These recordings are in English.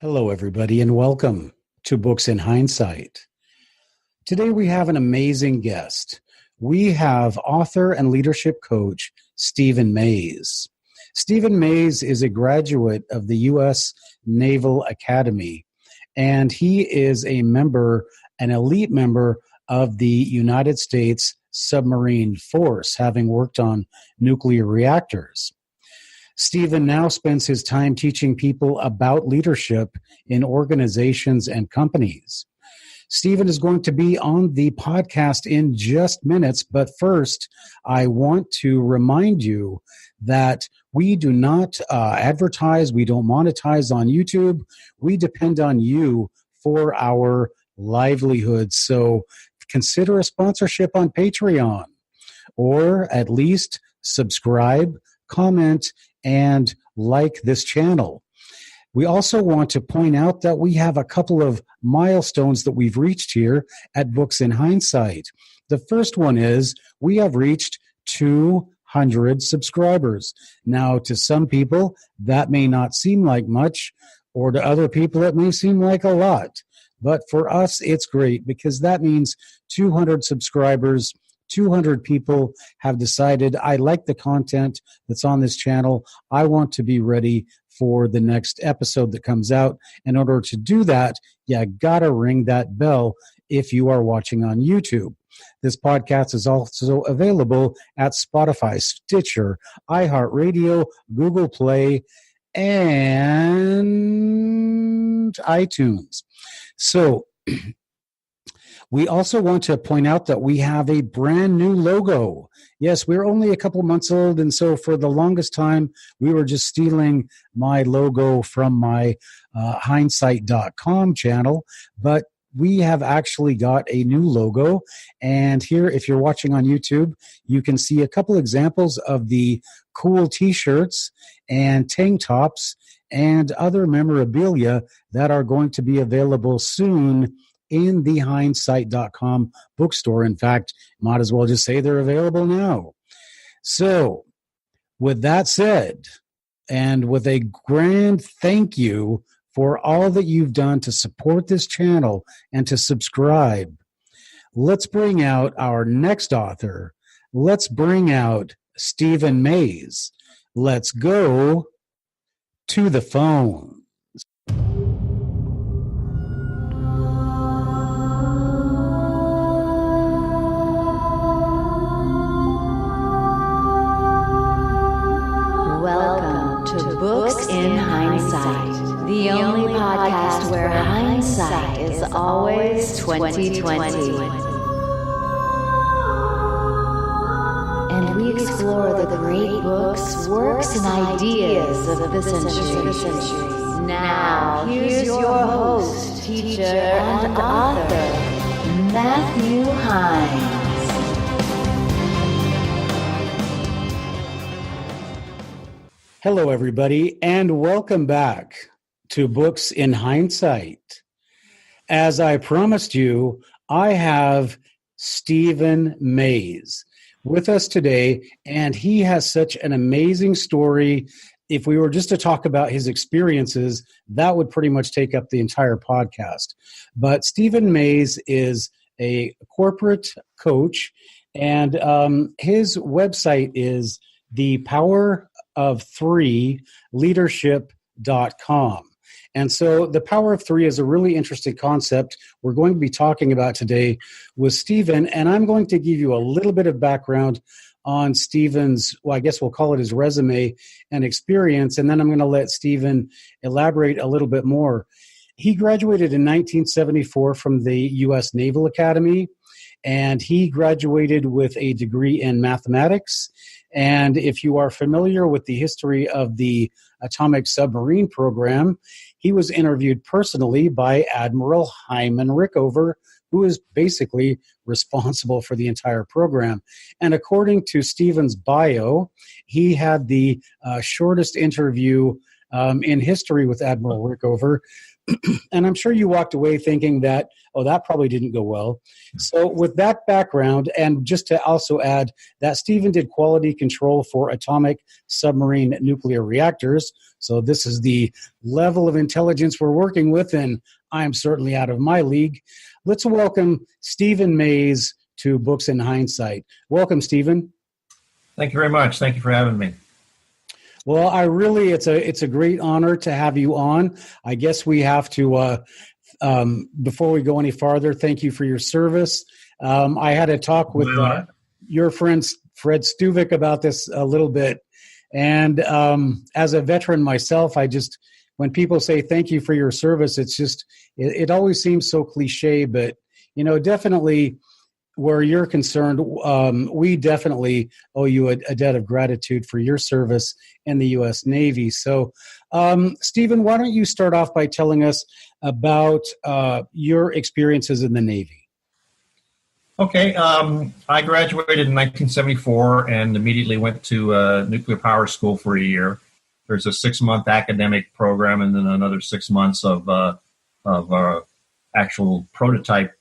Hello, everybody, and welcome to Books in Hindsight. Today, we have an amazing guest. We have author and leadership coach, Stephen Mayes. Stephen Mayes is a graduate of the U.S. Naval Academy, and he is an elite member of the United States Submarine Force, having worked on nuclear reactors. Stephen now spends his time teaching people about leadership in organizations and companies. Stephen is going to be on the podcast in just minutes, but first, I want to remind you that we do not advertise, we don't monetize on YouTube. We depend on you for our livelihood. So consider a sponsorship on Patreon, or at least subscribe, comment, and like this channel. We also want to point out that we have a couple of milestones that we've reached here at Books in Hindsight. The first one is we have reached 200 subscribers. Now, to some people, that may not seem like much, or to other people, it may seem like a lot. But for us, it's great because that means 200 subscribers. 200 people have decided, I like the content that's on this channel. I want to be ready for the next episode that comes out. In order to do that, you gotta ring that bell if you are watching on YouTube. This podcast is also available at Spotify, Stitcher, iHeartRadio, Google Play, and iTunes. So, we also want to point out that we have a brand new logo. Yes, we're only a couple months old, and so for the longest time, we were just stealing my logo from my hindsight.com channel, but we have actually got a new logo. And here, if you're watching on YouTube, you can see a couple examples of the cool t-shirts and tank tops and other memorabilia that are going to be available soon in the hindsight.com bookstore. In fact, might as well just say they're available now. So, with that said, and with a grand thank you for all that you've done to support this channel and to subscribe, let's bring out our next author. Let's bring out Stephen Mayes. Let's go to the phone. Welcome to Books in Hindsight, the only podcast where hindsight is always 2020. And we explore the great books, works, and ideas of the century. Now, here's your host, teacher, and author, Matthew Hines. Hello, everybody, and welcome back to Books in Hindsight. As I promised you, I have Stephen Mayes with us today, and he has such an amazing story. If we were just to talk about his experiences, that would pretty much take up the entire podcast. But Stephen Mayes is a corporate coach, and his website is thepowerof3leadership.com. And so the power of three is a really interesting concept we're going to be talking about today with Stephen, and I'm going to give you a little bit of background on Stephen's, well, I guess we'll call it his resume and experience, and then I'm going to let Stephen elaborate a little bit more. He graduated in 1974 from the U.S. Naval Academy, and he graduated with a degree in mathematics. And if you are familiar with the history of the atomic submarine program, he was interviewed personally by Admiral Hyman Rickover, who is basically responsible for the entire program. And according to Stephen's bio, he had the shortest interview in history with Admiral Rickover, And I'm sure you walked away thinking that, oh, that probably didn't go well. So with that background, and just to also add that Stephen did quality control for atomic submarine nuclear reactors. So this is the level of intelligence we're working with, and I'm certainly out of my league. Let's welcome Stephen Mays to Books in Hindsight. Welcome, Stephen. Thank you very much. Thank you for having me. Well, it's a great honor to have you on. I guess we have to, before we go any farther, thank you for your service. I had a talk with your friend Fred Stuvik about this a little bit. And as a veteran myself, when people say thank you for your service, it always seems so cliche, but, definitely where you're concerned, we definitely owe you a debt of gratitude for your service in the U.S. Navy. So, Stephen, why don't you start off by telling us about your experiences in the Navy? Okay. I graduated in 1974 and immediately went to nuclear power school for a year. There's a 6-month academic program and then another 6 months of actual prototype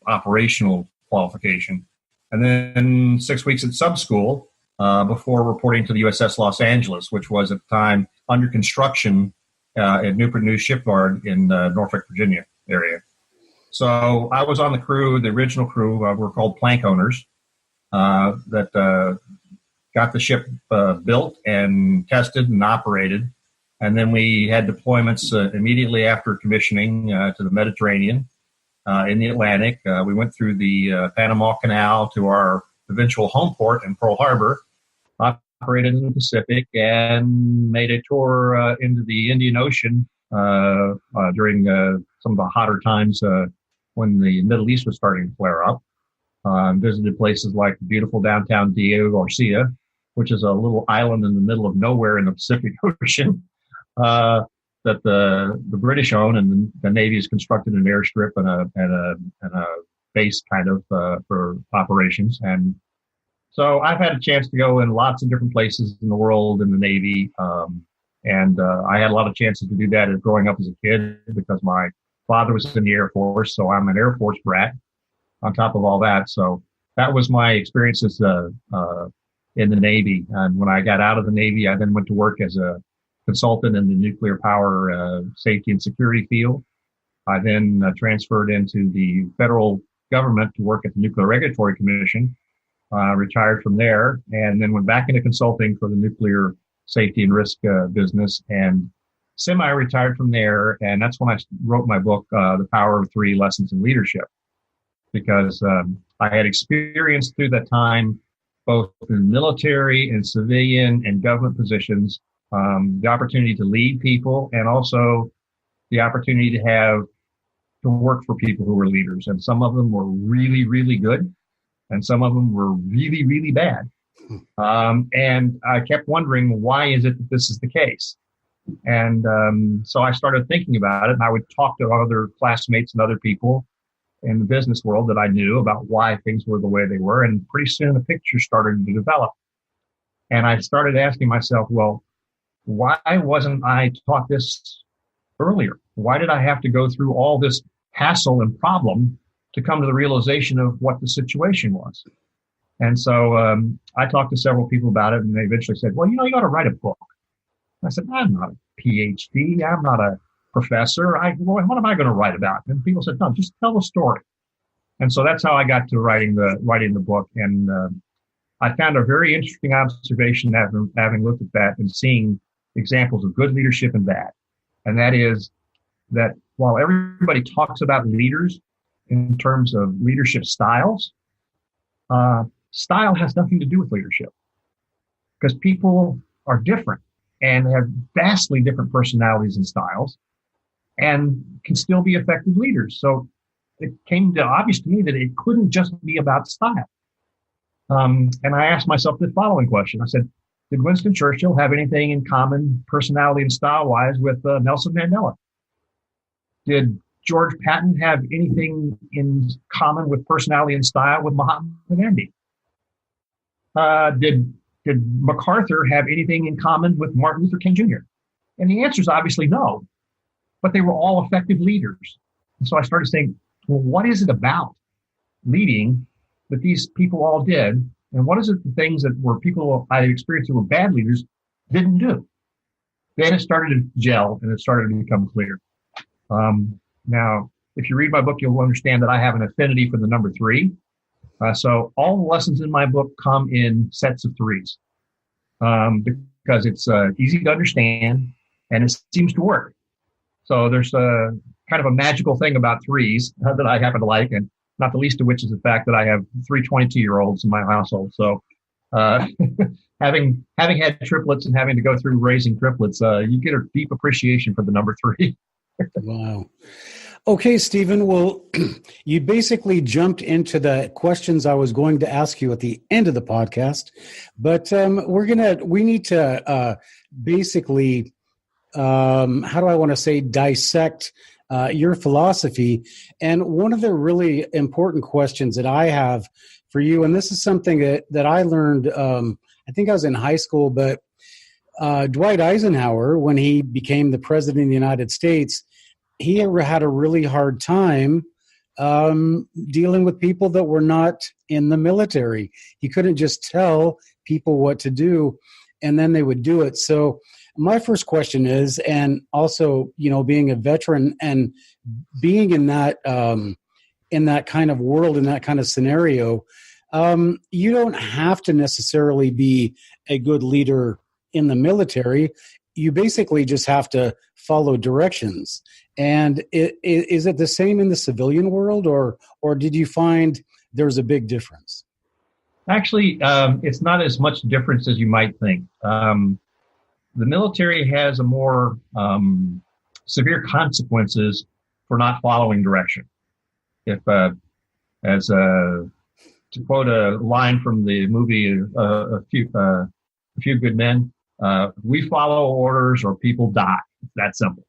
operational qualification, and then 6 weeks at sub school before reporting to the USS Los Angeles, which was at the time under construction at Newport News Shipyard in Norfolk, Virginia area. So I was on the crew, the original crew, were called plank owners, that got the ship built and tested and operated. And then we had deployments immediately after commissioning to the Mediterranean. In the Atlantic. We went through the Panama Canal to our eventual home port in Pearl Harbor, operated in the Pacific, and made a tour into the Indian Ocean during some of the hotter times when the Middle East was starting to flare up. Visited places like beautiful downtown Diego Garcia, which is a little island in the middle of nowhere in the Pacific Ocean. That the British own, and the Navy has constructed an airstrip and a base kind of for operations. And so I've had a chance to go in lots of different places in the world in the Navy, and I had a lot of chances to do that as growing up as a kid because my father was in the Air Force, so I'm an Air Force brat. On top of all that, so that was my experiences in the Navy. And when I got out of the Navy, I then went to work as a consultant in the nuclear power safety and security field. I then transferred into the federal government to work at the Nuclear Regulatory Commission, retired from there, and then went back into consulting for the nuclear safety and risk business, and semi-retired from there. And that's when I wrote my book, The Power of Three: Lessons in Leadership, because I had experienced through that time, both in military and civilian and government positions, the opportunity to lead people, and also the opportunity to work for people who were leaders. And some of them were really, really good, and some of them were really, really bad. And I kept wondering, why is it that this is the case? And so I started thinking about it, and I would talk to other classmates and other people in the business world that I knew about why things were the way they were. And pretty soon a picture started to develop. And I started asking myself, well, why wasn't I taught this earlier? Why did I have to go through all this hassle and problem to come to the realization of what the situation was? And so I talked to several people about it, and they eventually said, well, you ought to write a book. I said, I'm not a PhD. I'm not a professor. What am I going to write about? And people said, no, just tell the story. And so that's how I got to writing the book. And I found a very interesting observation having looked at that and seeing examples of good leadership and bad. And that is that while everybody talks about leaders in terms of leadership styles, style has nothing to do with leadership, because people are different and have vastly different personalities and styles and can still be effective leaders. So it came to obvious to me that it couldn't just be about style. And I asked myself the following question. I said, did Winston Churchill have anything in common personality and style-wise with Nelson Mandela? Did George Patton have anything in common with personality and style with Mahatma Gandhi? Did MacArthur have anything in common with Martin Luther King Jr.? And the answer is obviously no. but they were all effective leaders. And so I started saying, well, what is it about leading that these people all did? And what is it the things that were people I experienced who were bad leaders didn't do? Then it started to gel and it started to become clear. Now, if you read my book, you'll understand that I have an affinity for the number 3. So all the lessons in my book come in sets of 3s because it's easy to understand and it seems to work. So there's a kind of a magical thing about 3s that I happen to like, and not the least of which is the fact that I have 3 22-year-olds in my household. So having had triplets and having to go through raising triplets, you get a deep appreciation for the number 3. Wow. Okay, Stephen. Well, you basically jumped into the questions I was going to ask you at the end of the podcast, but we need to basically, how do I want to say, dissect your philosophy. And one of the really important questions that I have for you, and this is something that I learned, I think I was in high school, but Dwight Eisenhower, when he became the president of the United States, he had a really hard time dealing with people that were not in the military. He couldn't just tell people what to do, and then they would do it. So my first question is, and also, being a veteran and being in that kind of world, in that kind of scenario, you don't have to necessarily be a good leader in the military. You basically just have to follow directions. And is it the same in the civilian world, or did you find there's a big difference? Actually, it's not as much difference as you might think. The military has a more severe consequences for not following direction. If, to quote a line from the movie A Few Good Men, we follow orders or people die. It's that simple.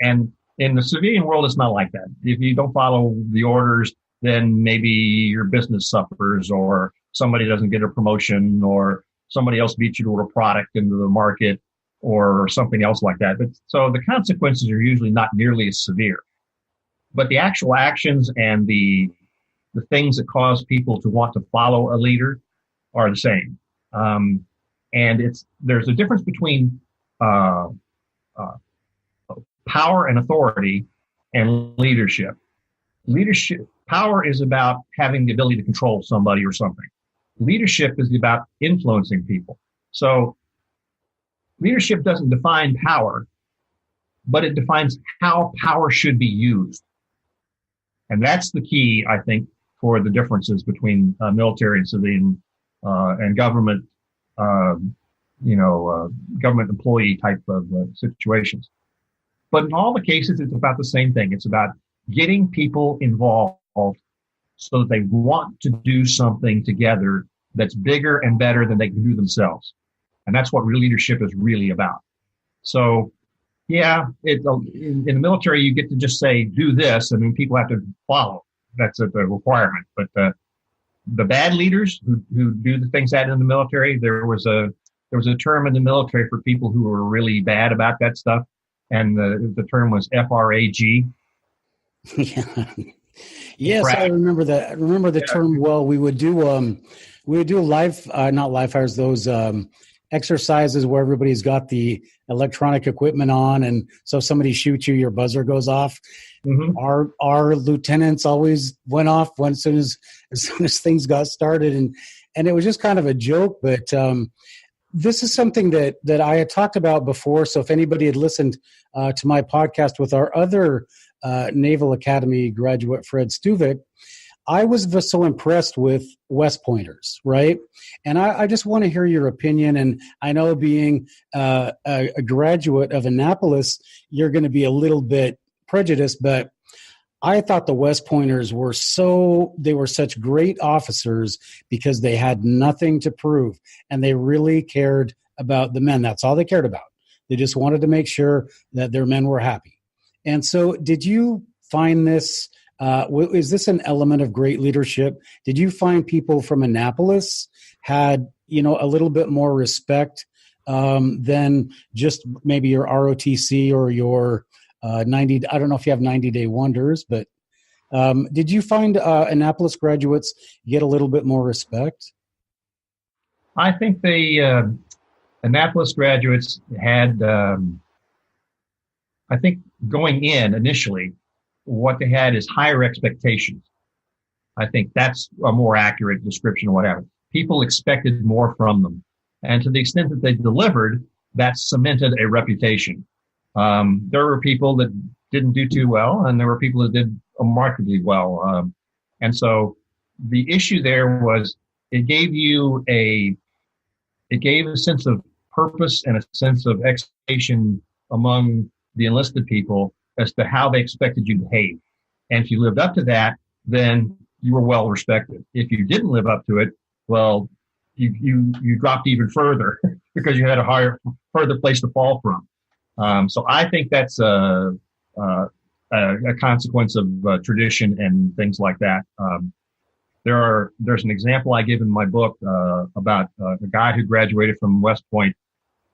And in the civilian world, it's not like that. If you don't follow the orders, then maybe your business suffers, or somebody doesn't get a promotion, or somebody else beats you to a product into the market, or something else like that. But so the consequences are usually not nearly as severe. But the actual actions and the things that cause people to want to follow a leader are the same. And there's a difference between power and authority and leadership. Power is about having the ability to control somebody or something. Leadership is about influencing people. So leadership doesn't define power, but it defines how power should be used. And that's the key, I think, for the differences between military and civilian and government, government employee type of situations. But in all the cases, it's about the same thing. It's about getting people involved so that they want to do something together that's bigger and better than they can do themselves. And that's what real leadership is really about. So, yeah, in the military, you get to just say, do this, and then people have to follow. That's a requirement. But the bad leaders who do the things that in the military, there was a term in the military for people who were really bad about that stuff. And the term was FRAG. Yeah. Yes, I remember that. I remember the term well. We would do not live fires, those exercises where everybody's got the electronic equipment on, and so if somebody shoots you, your buzzer goes off. Mm-hmm. Our lieutenants always went off as soon as things got started, and it was just kind of a joke, but this is something that I had talked about before. So if anybody had listened to my podcast with our other Naval Academy graduate, Fred Stuvik, I was so impressed with West Pointers, right? And I just want to hear your opinion. And I know being a graduate of Annapolis, you're going to be a little bit prejudiced, but I thought the West Pointers were such great officers because they had nothing to prove and they really cared about the men. That's all they cared about. They just wanted to make sure that their men were happy. And so did you find this, is this an element of great leadership? Did you find people from Annapolis had, a little bit more respect than just maybe your ROTC or your 90. I don't know if you have 90-day wonders, but did you find Annapolis graduates get a little bit more respect? I think the Annapolis graduates had, I think going in initially, what they had is higher expectations. I think that's a more accurate description of what happened. People expected more from them. And to the extent that they delivered, that cemented a reputation. There were people that didn't do too well, and there were people that did remarkably well. And so the issue there was it gave a sense of purpose and a sense of expectation among the enlisted people as to how they expected you to behave. And if you lived up to that, then you were well respected. If you didn't live up to it, well, you dropped even further because you had a further place to fall from. So I think that's a consequence of tradition and things like that. There's an example I give in my book about a guy who graduated from West Point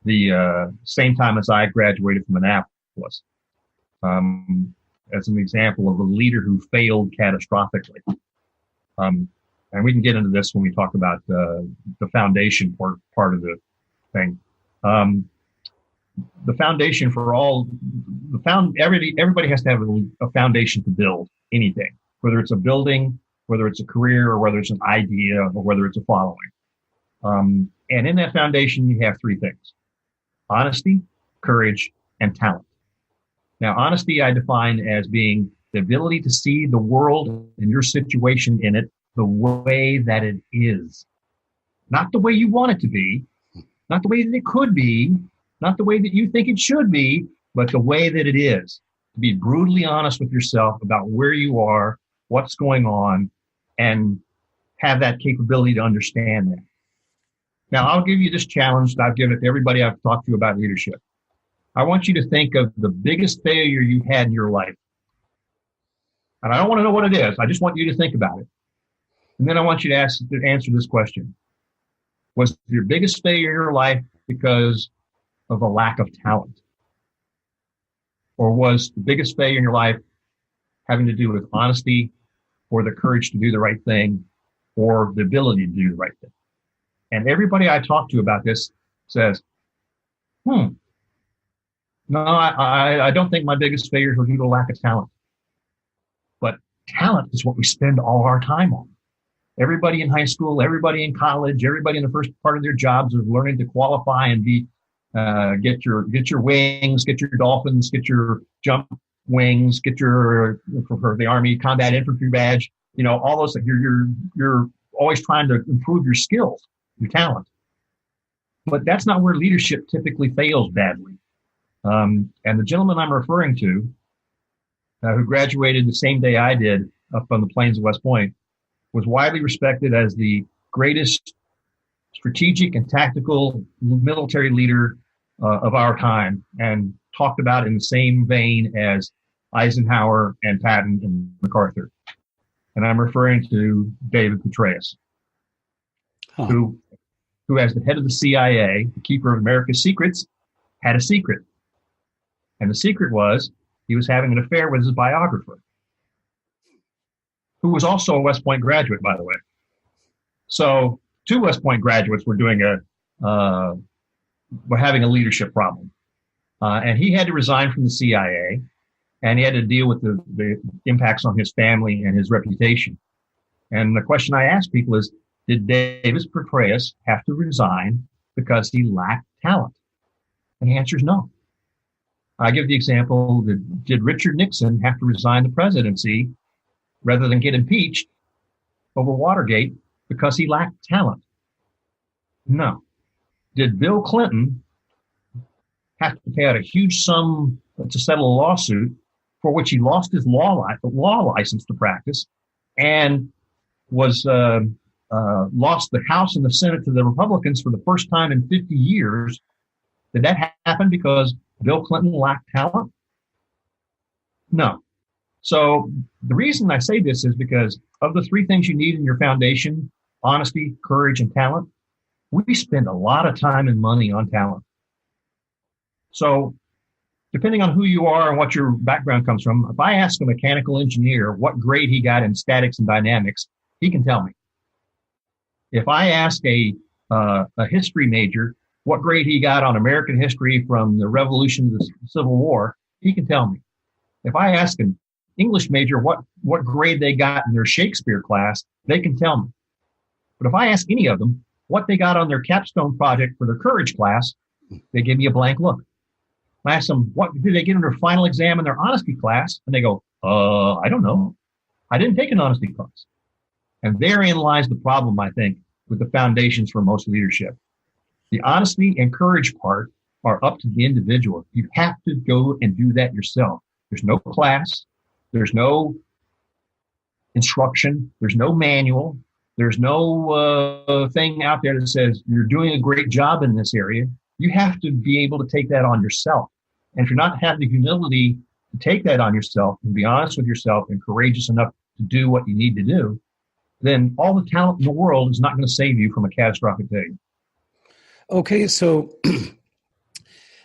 the same time as I graduated from Annapolis. As an example of a leader who failed catastrophically. And we can get into this when we talk about the foundation part of the thing. The foundation for everybody has to have a foundation to build anything, whether it's a building, whether it's a career, or whether it's an idea, or whether it's a following. And in that foundation, you have three things: honesty, courage, and talent. Now, honesty I define as being the ability to see the world and your situation in it the way that it is. Not the way you want it to be, not the way that it could be, not the way that you think it should be, but the way that it is. To be brutally honest with yourself about where you are, what's going on, and have that capability to understand that. Now, I'll give you this challenge that I've given it to everybody I've talked to about leadership. I want you to think of the biggest failure you had in your life. And I don't want to know what it is. I just want you to think about it. And then I want you to answer this question. Was your biggest failure in your life because of a lack of talent? Or was the biggest failure in your life having to do with honesty, or the courage to do the right thing, or the ability to do the right thing? And everybody I talk to about this says, no, I don't think my biggest failures were due to lack of talent. But talent is what we spend all our time on. Everybody in high school, everybody in college, everybody in the first part of their jobs is learning to qualify and get your wings, get your dolphins, get your jump wings, get your, for the Army, combat infantry badge, all those things. You're always trying to improve your skills, your talent. But that's not where leadership typically fails badly. And the gentleman I'm referring to, who graduated the same day I did up on the plains of West Point, was widely respected as the greatest strategic and tactical military leader of our time, and talked about in the same vein as Eisenhower and Patton and MacArthur. And I'm referring to David Petraeus, who as the head of the CIA, the keeper of America's secrets, had a secret. And the secret was he was having an affair with his biographer, who was also a West Point graduate, by the way. So 2 West Point graduates were having a leadership problem. And he had to resign from the CIA, and he had to deal with the impacts on his family and his reputation. And the question I ask people is, did David Petraeus have to resign because he lacked talent? And the answer is no. I give the example that did Richard Nixon have to resign the presidency rather than get impeached over Watergate because he lacked talent? No. Did Bill Clinton have to pay out a huge sum to settle a lawsuit for which he lost his law license to practice and was lost the House and the Senate to the Republicans for the first time in 50 years? Did that happen because Bill Clinton lacked talent? No. So the reason I say this is because of the 3 things you need in your foundation: honesty, courage, and talent. We spend a lot of time and money on talent. So depending on who you are and what your background comes from, if I ask a mechanical engineer what grade he got in statics and dynamics, he can tell me. If I ask a history major what grade he got on American history from the Revolution to the Civil War, he can tell me. If I ask an English major what grade they got in their Shakespeare class, they can tell me. But if I ask any of them what they got on their capstone project for their courage class, they give me a blank look. I ask them, what did they get in their final exam in their honesty class? And they go, I don't know. I didn't take an honesty class. And therein lies the problem, I think, with the foundations for most leadership. The honesty and courage part are up to the individual. You have to go and do that yourself. There's no class. There's no instruction. There's no manual. There's no thing out there that says you're doing a great job in this area. You have to be able to take that on yourself. And if you're not having the humility to take that on yourself and be honest with yourself and courageous enough to do what you need to do, then all the talent in the world is not going to save you from a catastrophic failure. Okay, so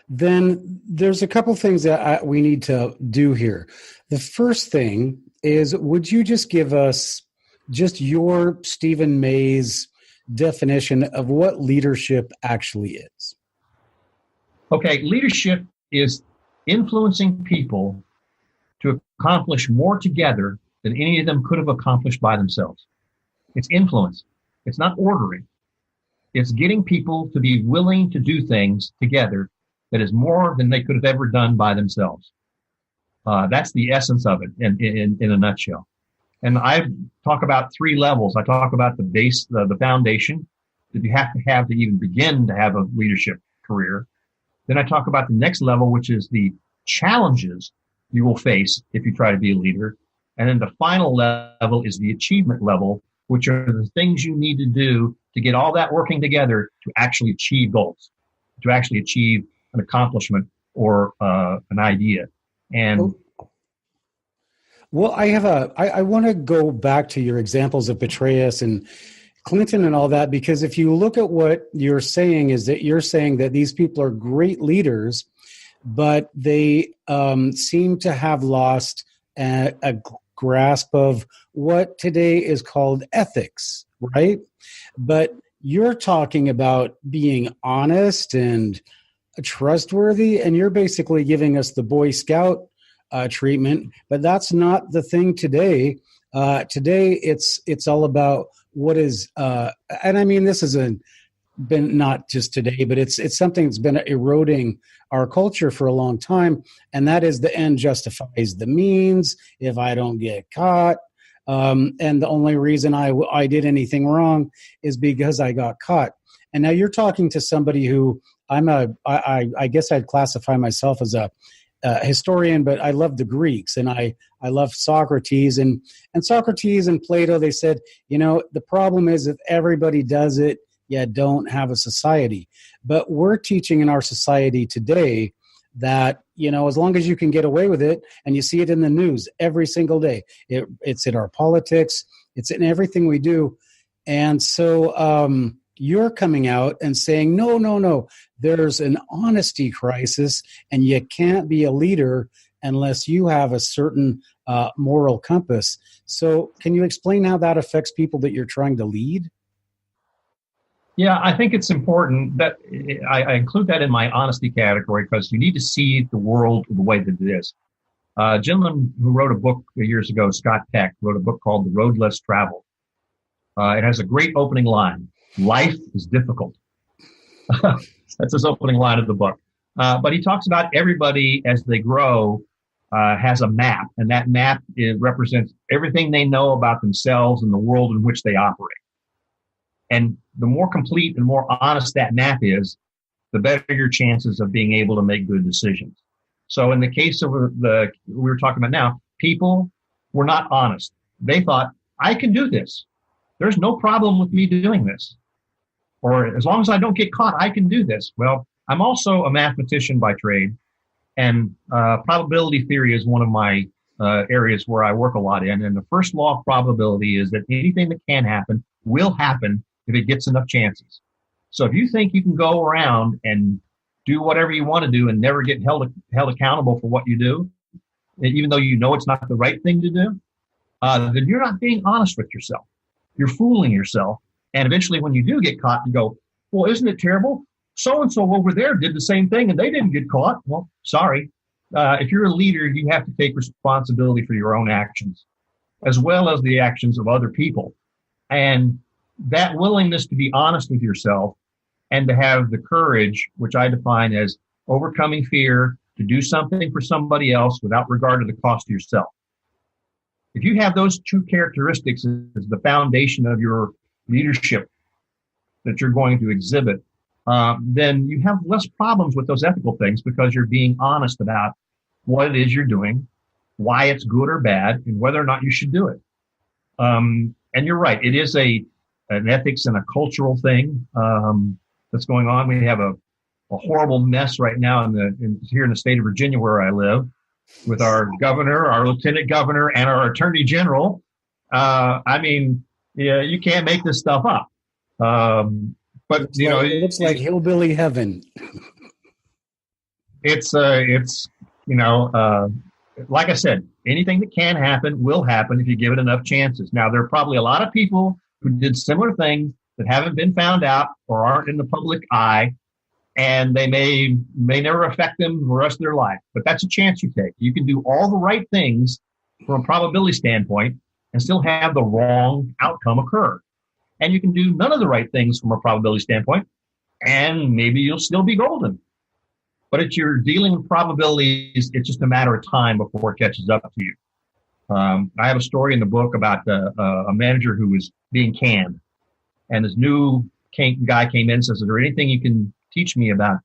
then there's a couple things that we need to do here. The first thing is, would you just give us just your Stephen Mays definition of what leadership actually is? Okay, leadership is influencing people to accomplish more together than any of them could have accomplished by themselves. It's influence. It's not ordering. It's getting people to be willing to do things together that is more than they could have ever done by themselves. That's the essence of it in a nutshell. And I talk about three levels. I talk about the base, the foundation that you have to even begin to have a leadership career. Then I talk about the next level, which is the challenges you will face if you try to be a leader. And then the final level is the achievement level, which are the things you need to do to get all that working together to actually achieve goals, to actually achieve an accomplishment or an idea. And well, I want to go back to your examples of Petraeus and Clinton and all that, because if you look at what you're saying, is that you're saying that these people are great leaders, but they seem to have lost a grasp of what today is called ethics, right? But you're talking about being honest and trustworthy, and you're basically giving us the Boy Scout treatment, but that's not the thing today. Today, it's all about what is, and I mean, this hasn't been not just today, but it's something that's been eroding our culture for a long time, and that is the end justifies the means. If I don't get caught, and the only reason I did anything wrong is because I got caught. And now you're talking to somebody who I guess I'd classify myself as a historian, but I love the Greeks, and I love Socrates and Socrates and Plato. They said, the problem is if everybody does it, you don't have a society. But we're teaching in our society today that, as long as you can get away with it, and you see it in the news every single day, it's in our politics, it's in everything we do. And so you're coming out and saying, no, there's an honesty crisis, and you can't be a leader unless you have a certain moral compass. So can you explain how that affects people that you're trying to lead? Yeah, I think it's important that I include that in my honesty category, because you need to see the world the way that it is. A gentleman who wrote a book years ago, Scott Peck, wrote a book called The Road Less Traveled. It has a great opening line. Life is difficult. That's his opening line of the book. But he talks about everybody as they grow has a map, and that map represents everything they know about themselves and the world in which they operate. And the more complete and more honest that map is, the better your chances of being able to make good decisions. So in the case of we were talking about now, people were not honest. They thought, I can do this. There's no problem with me doing this. Or as long as I don't get caught, I can do this. Well, I'm also a mathematician by trade, and probability theory is one of my areas where I work a lot in. And the first law of probability is that anything that can happen will happen if it gets enough chances. So if you think you can go around and do whatever you want to do and never get held accountable for what you do, even though you know it's not the right thing to do, then you're not being honest with yourself. You're fooling yourself. And eventually when you do get caught, you go, well, isn't it terrible? So-and-so over there did the same thing and they didn't get caught. Well, sorry. If you're a leader, you have to take responsibility for your own actions, as well as the actions of other people. And that willingness to be honest with yourself and to have the courage, which I define as overcoming fear, to do something for somebody else without regard to the cost to yourself. If you have those two characteristics as the foundation of your leadership that you're going to exhibit, then you have less problems with those ethical things because you're being honest about what it is you're doing, why it's good or bad, and whether or not you should do it. And you're right. It is an ethics and a cultural thing that's going on. We have a horrible mess right now here in the state of Virginia where I live with our governor, our lieutenant governor, and our attorney general. You can't make this stuff up. But it looks like hillbilly heaven. It's like I said, anything that can happen will happen if you give it enough chances. Now, there are probably a lot of people who did similar things that haven't been found out or aren't in the public eye, and they may never affect them the rest of their life. But that's a chance you take. You can do all the right things from a probability standpoint and still have the wrong outcome occur. And you can do none of the right things from a probability standpoint, and maybe you'll still be golden. But if you're dealing with probabilities, it's just a matter of time before it catches up to you. I have a story in the book about a manager who was being canned. And this new guy came in and says, is there anything you can teach me about,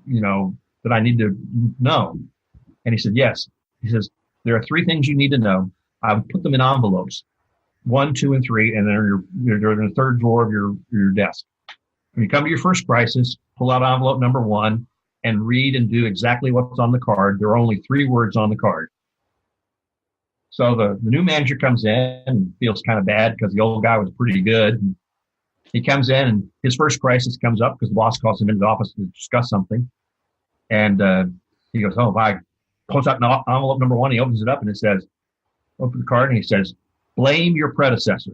that I need to know? And he said, yes. He says, there are 3 things you need to know. I would put them in envelopes, 1, 2, and 3, and they're in the third drawer of your desk. When you come to your first crisis, pull out envelope number 1 and read and do exactly what's on the card. There are only 3 words on the card. So the new manager comes in and feels kind of bad because the old guy was pretty good. And he comes in and his first crisis comes up because the boss calls him into the office to discuss something. And he goes, I pulls out envelope number 1. He opens it up and it says, open the card and he says, blame your predecessor.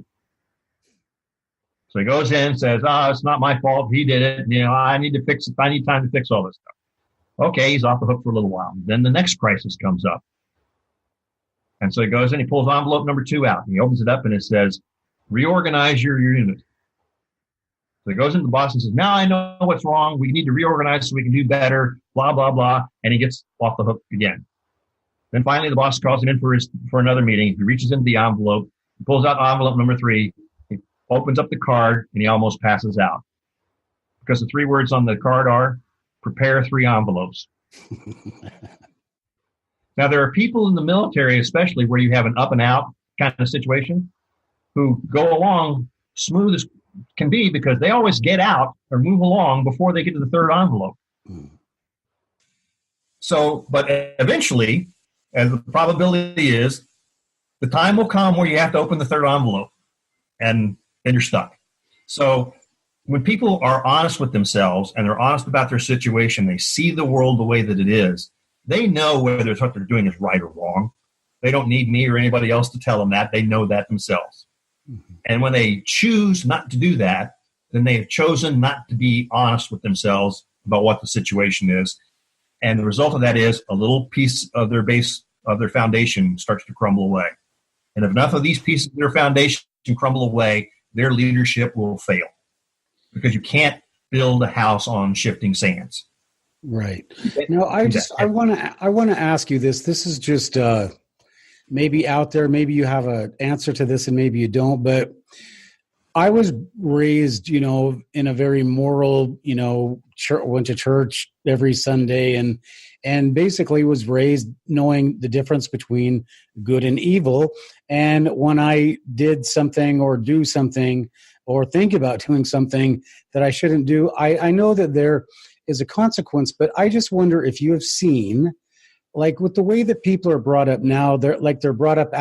So he goes in and says, it's not my fault. He did it. I need to fix it. I need time to fix all this stuff. Okay, he's off the hook for a little while. Then the next crisis comes up. And so he goes in, he pulls envelope number 2 out, and he opens it up and it says, reorganize your unit. So he goes into the boss and says, now I know what's wrong. We need to reorganize so we can do better, blah, blah, blah. And he gets off the hook again. Then finally the boss calls him in for another meeting. He reaches into the envelope, he pulls out envelope number 3, he opens up the card, and he almost passes out. Because the 3 words on the card are, prepare 3 envelopes. Now, there are people in the military, especially where you have an up and out kind of situation, who go along smooth as can be because they always get out or move along before they get to the 3rd envelope. So, but eventually, as the probability is, the time will come where you have to open the 3rd envelope and then you're stuck. So when people are honest with themselves and they're honest about their situation, they see the world the way that it is, they know whether what they're doing is right or wrong. They don't need me or anybody else to tell them that. They know that themselves. Mm-hmm. And when they choose not to do that, then they have chosen not to be honest with themselves about what the situation is. And the result of that is a little piece of their base, of their foundation starts to crumble away. And if enough of these pieces of their foundation crumble away, their leadership will fail. Because you can't build a house on shifting sands. Right. Now, I want to ask you this. This is just maybe out there. Maybe you have an answer to this and maybe you don't. But I was raised, in a very moral, went to church every Sunday and basically was raised knowing the difference between good and evil. And when I did something or do something or think about doing something that I shouldn't do, I know that there is a consequence, but I just wonder if you have seen, like with the way that people are brought up now, they're brought up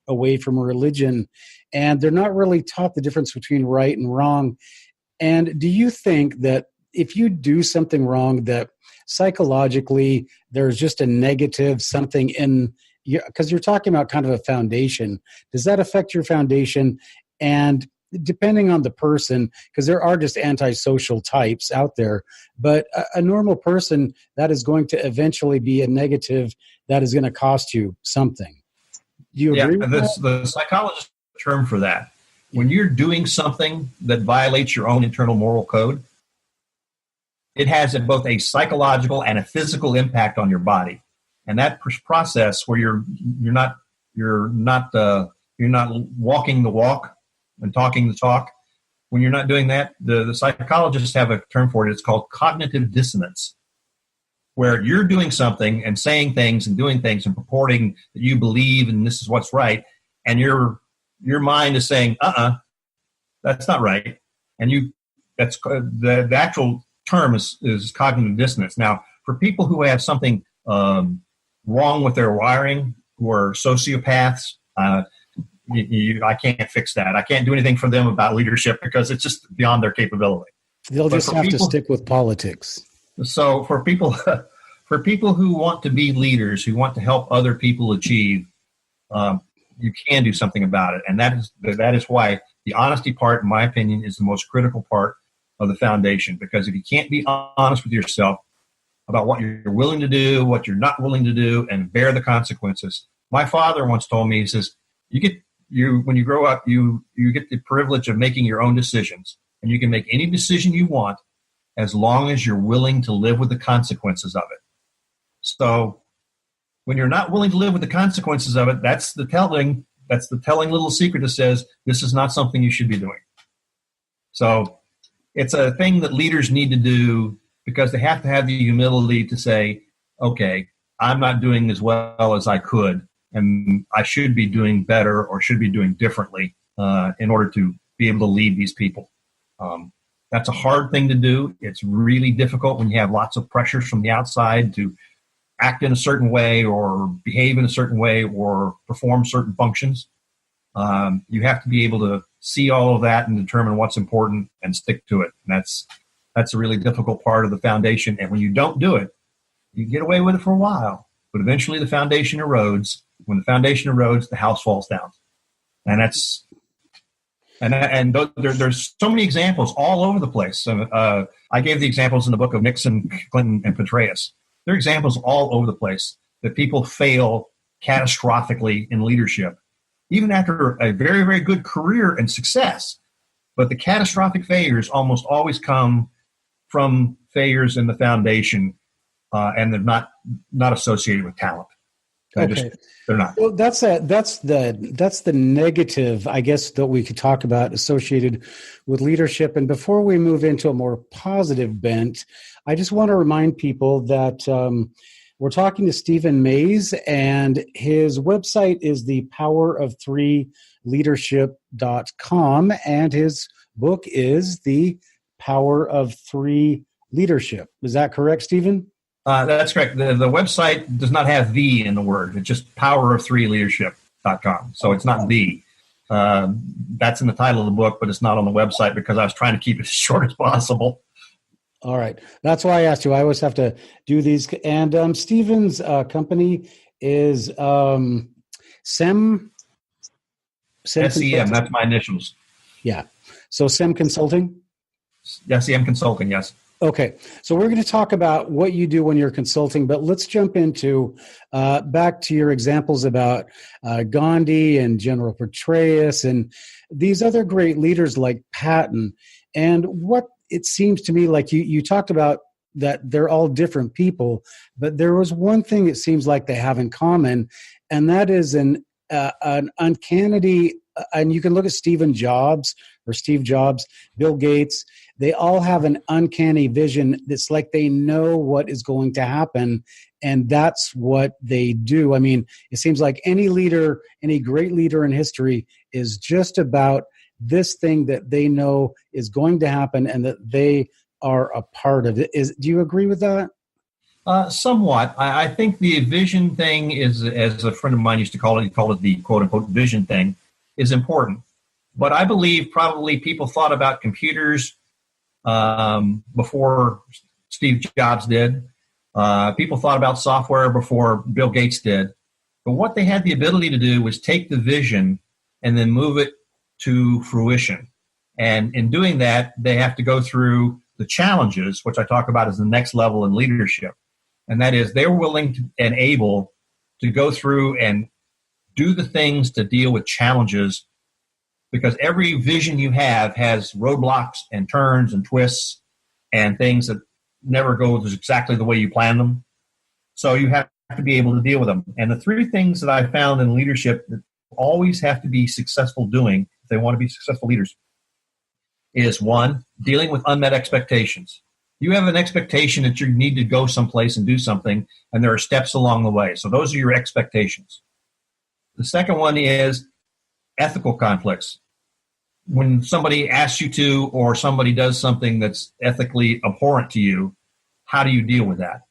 away from religion, and they're not really taught the difference between right and wrong. And do you think that if you do something wrong, that psychologically there's just a negative something in you, because you're talking about kind of a foundation. Does that affect your foundation? And depending on the person, because there are just antisocial types out there, but a normal person, that is going to eventually be a negative that is going to cost you something. Do you agree with that? The psychologist term for that, when you're doing something that violates your own internal moral code, it has both a psychological and a physical impact on your body. And that process where you're not walking the walk and talking the talk, when you're not doing that, the psychologists have a term for it. It's called cognitive dissonance, where you're doing something and saying things and doing things and purporting that you believe and this is what's right, and your mind is saying, that's not right. And that's the actual term is cognitive dissonance. Now, for people who have something wrong with their wiring, who are sociopaths, I can't fix that. I can't do anything for them about leadership because it's just beyond their capability. They'll just have to stick with politics. So for people who want to be leaders, who want to help other people achieve, you can do something about it. And that is why the honesty part, in my opinion, is the most critical part of the foundation. Because if you can't be honest with yourself about what you're willing to do, what you're not willing to do, and bear the consequences. My father once told me, he says, when you grow up, you get the privilege of making your own decisions. And you can make any decision you want as long as you're willing to live with the consequences of it. So when you're not willing to live with the consequences of it, that's the telling little secret that says this is not something you should be doing. So it's a thing that leaders need to do because they have to have the humility to say, okay, I'm not doing as well as I could, and I should be doing better or should be doing differently in order to be able to lead these people. That's a hard thing to do. It's really difficult when you have lots of pressures from the outside to act in a certain way or behave in a certain way or perform certain functions. You have to be able to see all of that and determine what's important and stick to it. And that's a really difficult part of the foundation. And when you don't do it, you get away with it for a while, but eventually the foundation erodes. When the foundation erodes, the house falls down. And there's so many examples all over the place. I gave the examples in the book of Nixon, Clinton, and Petraeus. There are examples all over the place that people fail catastrophically in leadership, even after a very, very good career and success. But the catastrophic failures almost always come from failures in the foundation, and they're not associated with talent. They're not. Well, that's the negative, I guess, that we could talk about associated with leadership. And before we move into a more positive bent, I just want to remind people that we're talking to Stephen Mays, and his website is thepowerof3leadership.com, and his book is The Power of 3 Leadership. Is that correct, Stephen? That's correct. The website does not have the in the word. It's just powerof3leadership.com. So it's not the. That's in the title of the book, but it's not on the website because I was trying to keep it as short as possible. All right. That's why I asked you. I always have to do these. And Stephen's company is SEM. SEM, that's my initials. Yeah. So SEM Consulting? SEM Consulting, yes. Okay, so we're going to talk about what you do when you're consulting, but let's jump into back to your examples about Gandhi and General Petraeus and these other great leaders like Patton. And what it seems to me like you talked about that they're all different people, but there was one thing it seems like they have in common, and that is an uncanny, and you can look at Steve Jobs, Bill Gates. They all have an uncanny vision that's like they know what is going to happen, and that's what they do. I mean, it seems like any leader, any great leader in history is just about this thing that they know is going to happen and that they are a part of it. Do you agree with that? Somewhat. I think the vision thing is, as a friend of mine used to call it, he called it the quote-unquote vision thing, is important. But I believe probably people thought about computers before Steve Jobs did. People thought about software before Bill Gates did. But what they had the ability to do was take the vision and then move it to fruition. And in doing that, they have to go through the challenges, which I talk about as the next level in leadership. And that is they're willing to, and able to go through and do the things to deal with challenges, because every vision you have has roadblocks and turns and twists and things that never go exactly the way you plan them. So you have to be able to deal with them. And the three things that I found in leadership that always have to be successful doing if they want to be successful leaders is, one, dealing with unmet expectations. You have an expectation that you need to go someplace and do something, and there are steps along the way. So those are your expectations. The second one is ethical conflicts. When somebody asks you to, or somebody does something that's ethically abhorrent to you, how do you deal with that?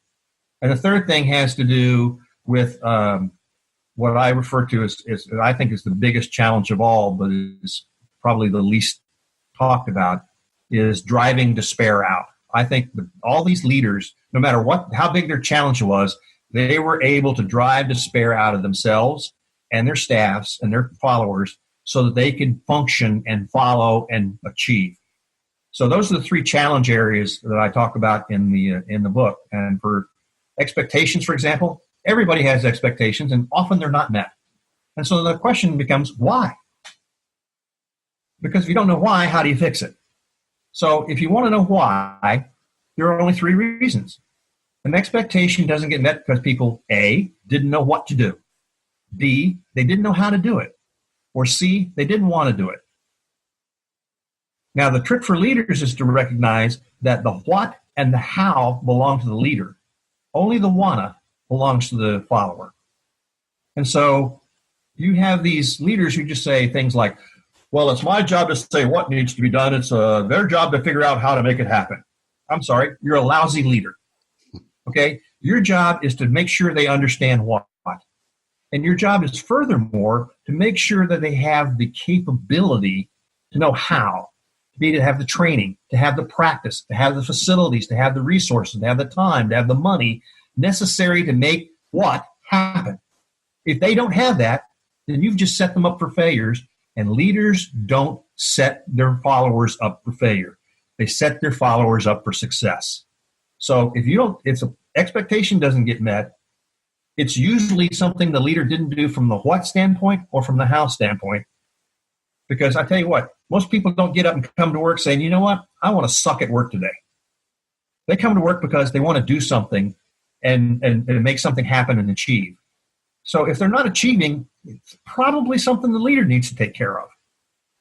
And the third thing has to do with what I refer to as I think is the biggest challenge of all, but is probably the least talked about, is driving despair out. I think that all these leaders, no matter how big their challenge was, they were able to drive despair out of themselves and their staffs and their followers so that they could function and follow and achieve. So those are the three challenge areas that I talk about in the book. And for expectations, for example, everybody has expectations, and often they're not met. And so the question becomes, why? Because if you don't know why, how do you fix it? So if you want to know why, there are only three reasons. An expectation doesn't get met because people, A, didn't know what to do. B, they didn't know how to do it. Or C, they didn't want to do it. Now, the trick for leaders is to recognize that the what and the how belong to the leader. Only the wanna belongs to the follower. And so you have these leaders who just say things like, well, it's my job to say what needs to be done. It's their job to figure out how to make it happen. I'm sorry, you're a lousy leader. Okay? Your job is to make sure they understand what. And your job is furthermore to make sure that they have the capability to know how, to have the training, to have the practice, to have the facilities, to have the resources, to have the time, to have the money necessary to make what happen. If they don't have that, then you've just set them up for failures, and leaders don't set their followers up for failure. They set their followers up for success. So if an expectation doesn't get met, it's usually something the leader didn't do from the what standpoint or from the how standpoint. Because I tell you what, most people don't get up and come to work saying, you know what, I want to suck at work today. They come to work because they want to do something and make something happen and achieve. So if they're not achieving, it's probably something the leader needs to take care of.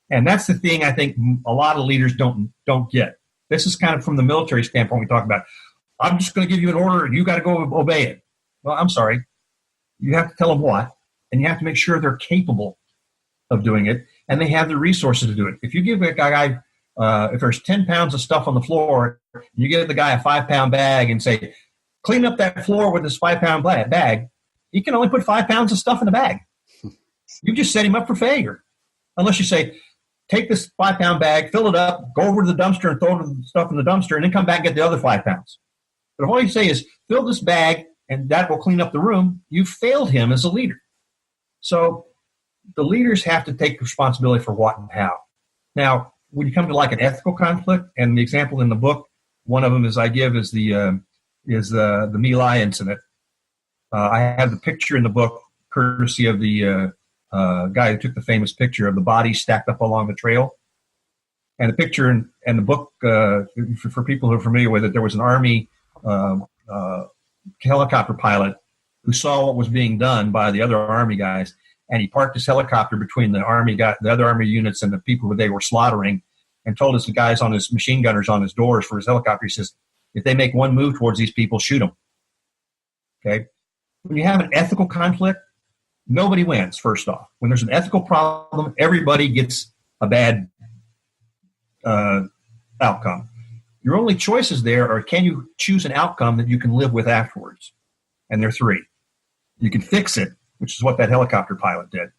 And that's the thing I think a lot of leaders don't get. This is kind of from the military standpoint we talk about. I'm just going to give you an order and you got to go obey it. Well, I'm sorry. You have to tell them what, and you have to make sure they're capable of doing it, and they have the resources to do it. If you give a guy, if there's 10 pounds of stuff on the floor, you give the guy a 5-pound bag and say, clean up that floor with this 5-pound bag, he can only put 5 pounds of stuff in the bag. You just set him up for failure. Unless you say, take this 5-pound bag, fill it up, go over to the dumpster and throw the stuff in the dumpster, and then come back and get the other 5 pounds. But if all you say is, fill this bag, and that will clean up the room, you failed him as a leader. So the leaders have to take responsibility for what and how. Now, when you come to like an ethical conflict, and the example in the book, one of them is the My Lai incident. I have the picture in the book, courtesy of the guy who took the famous picture of the bodies stacked up along the trail. And the picture and the book, for people who are familiar with it, there was an Army helicopter pilot who saw what was being done by the other Army guys, and he parked his helicopter between the other Army units and the people who they were slaughtering, and told us the guys on his machine gunners on his doors for his helicopter, he says, if they make one move towards these people, shoot them. Okay? When you have an ethical conflict, nobody wins, first off. When there's an ethical problem, everybody gets a bad outcome. Your only choices there are, can you choose an outcome that you can live with afterwards? And there are three. You can fix it, which is what that helicopter pilot did.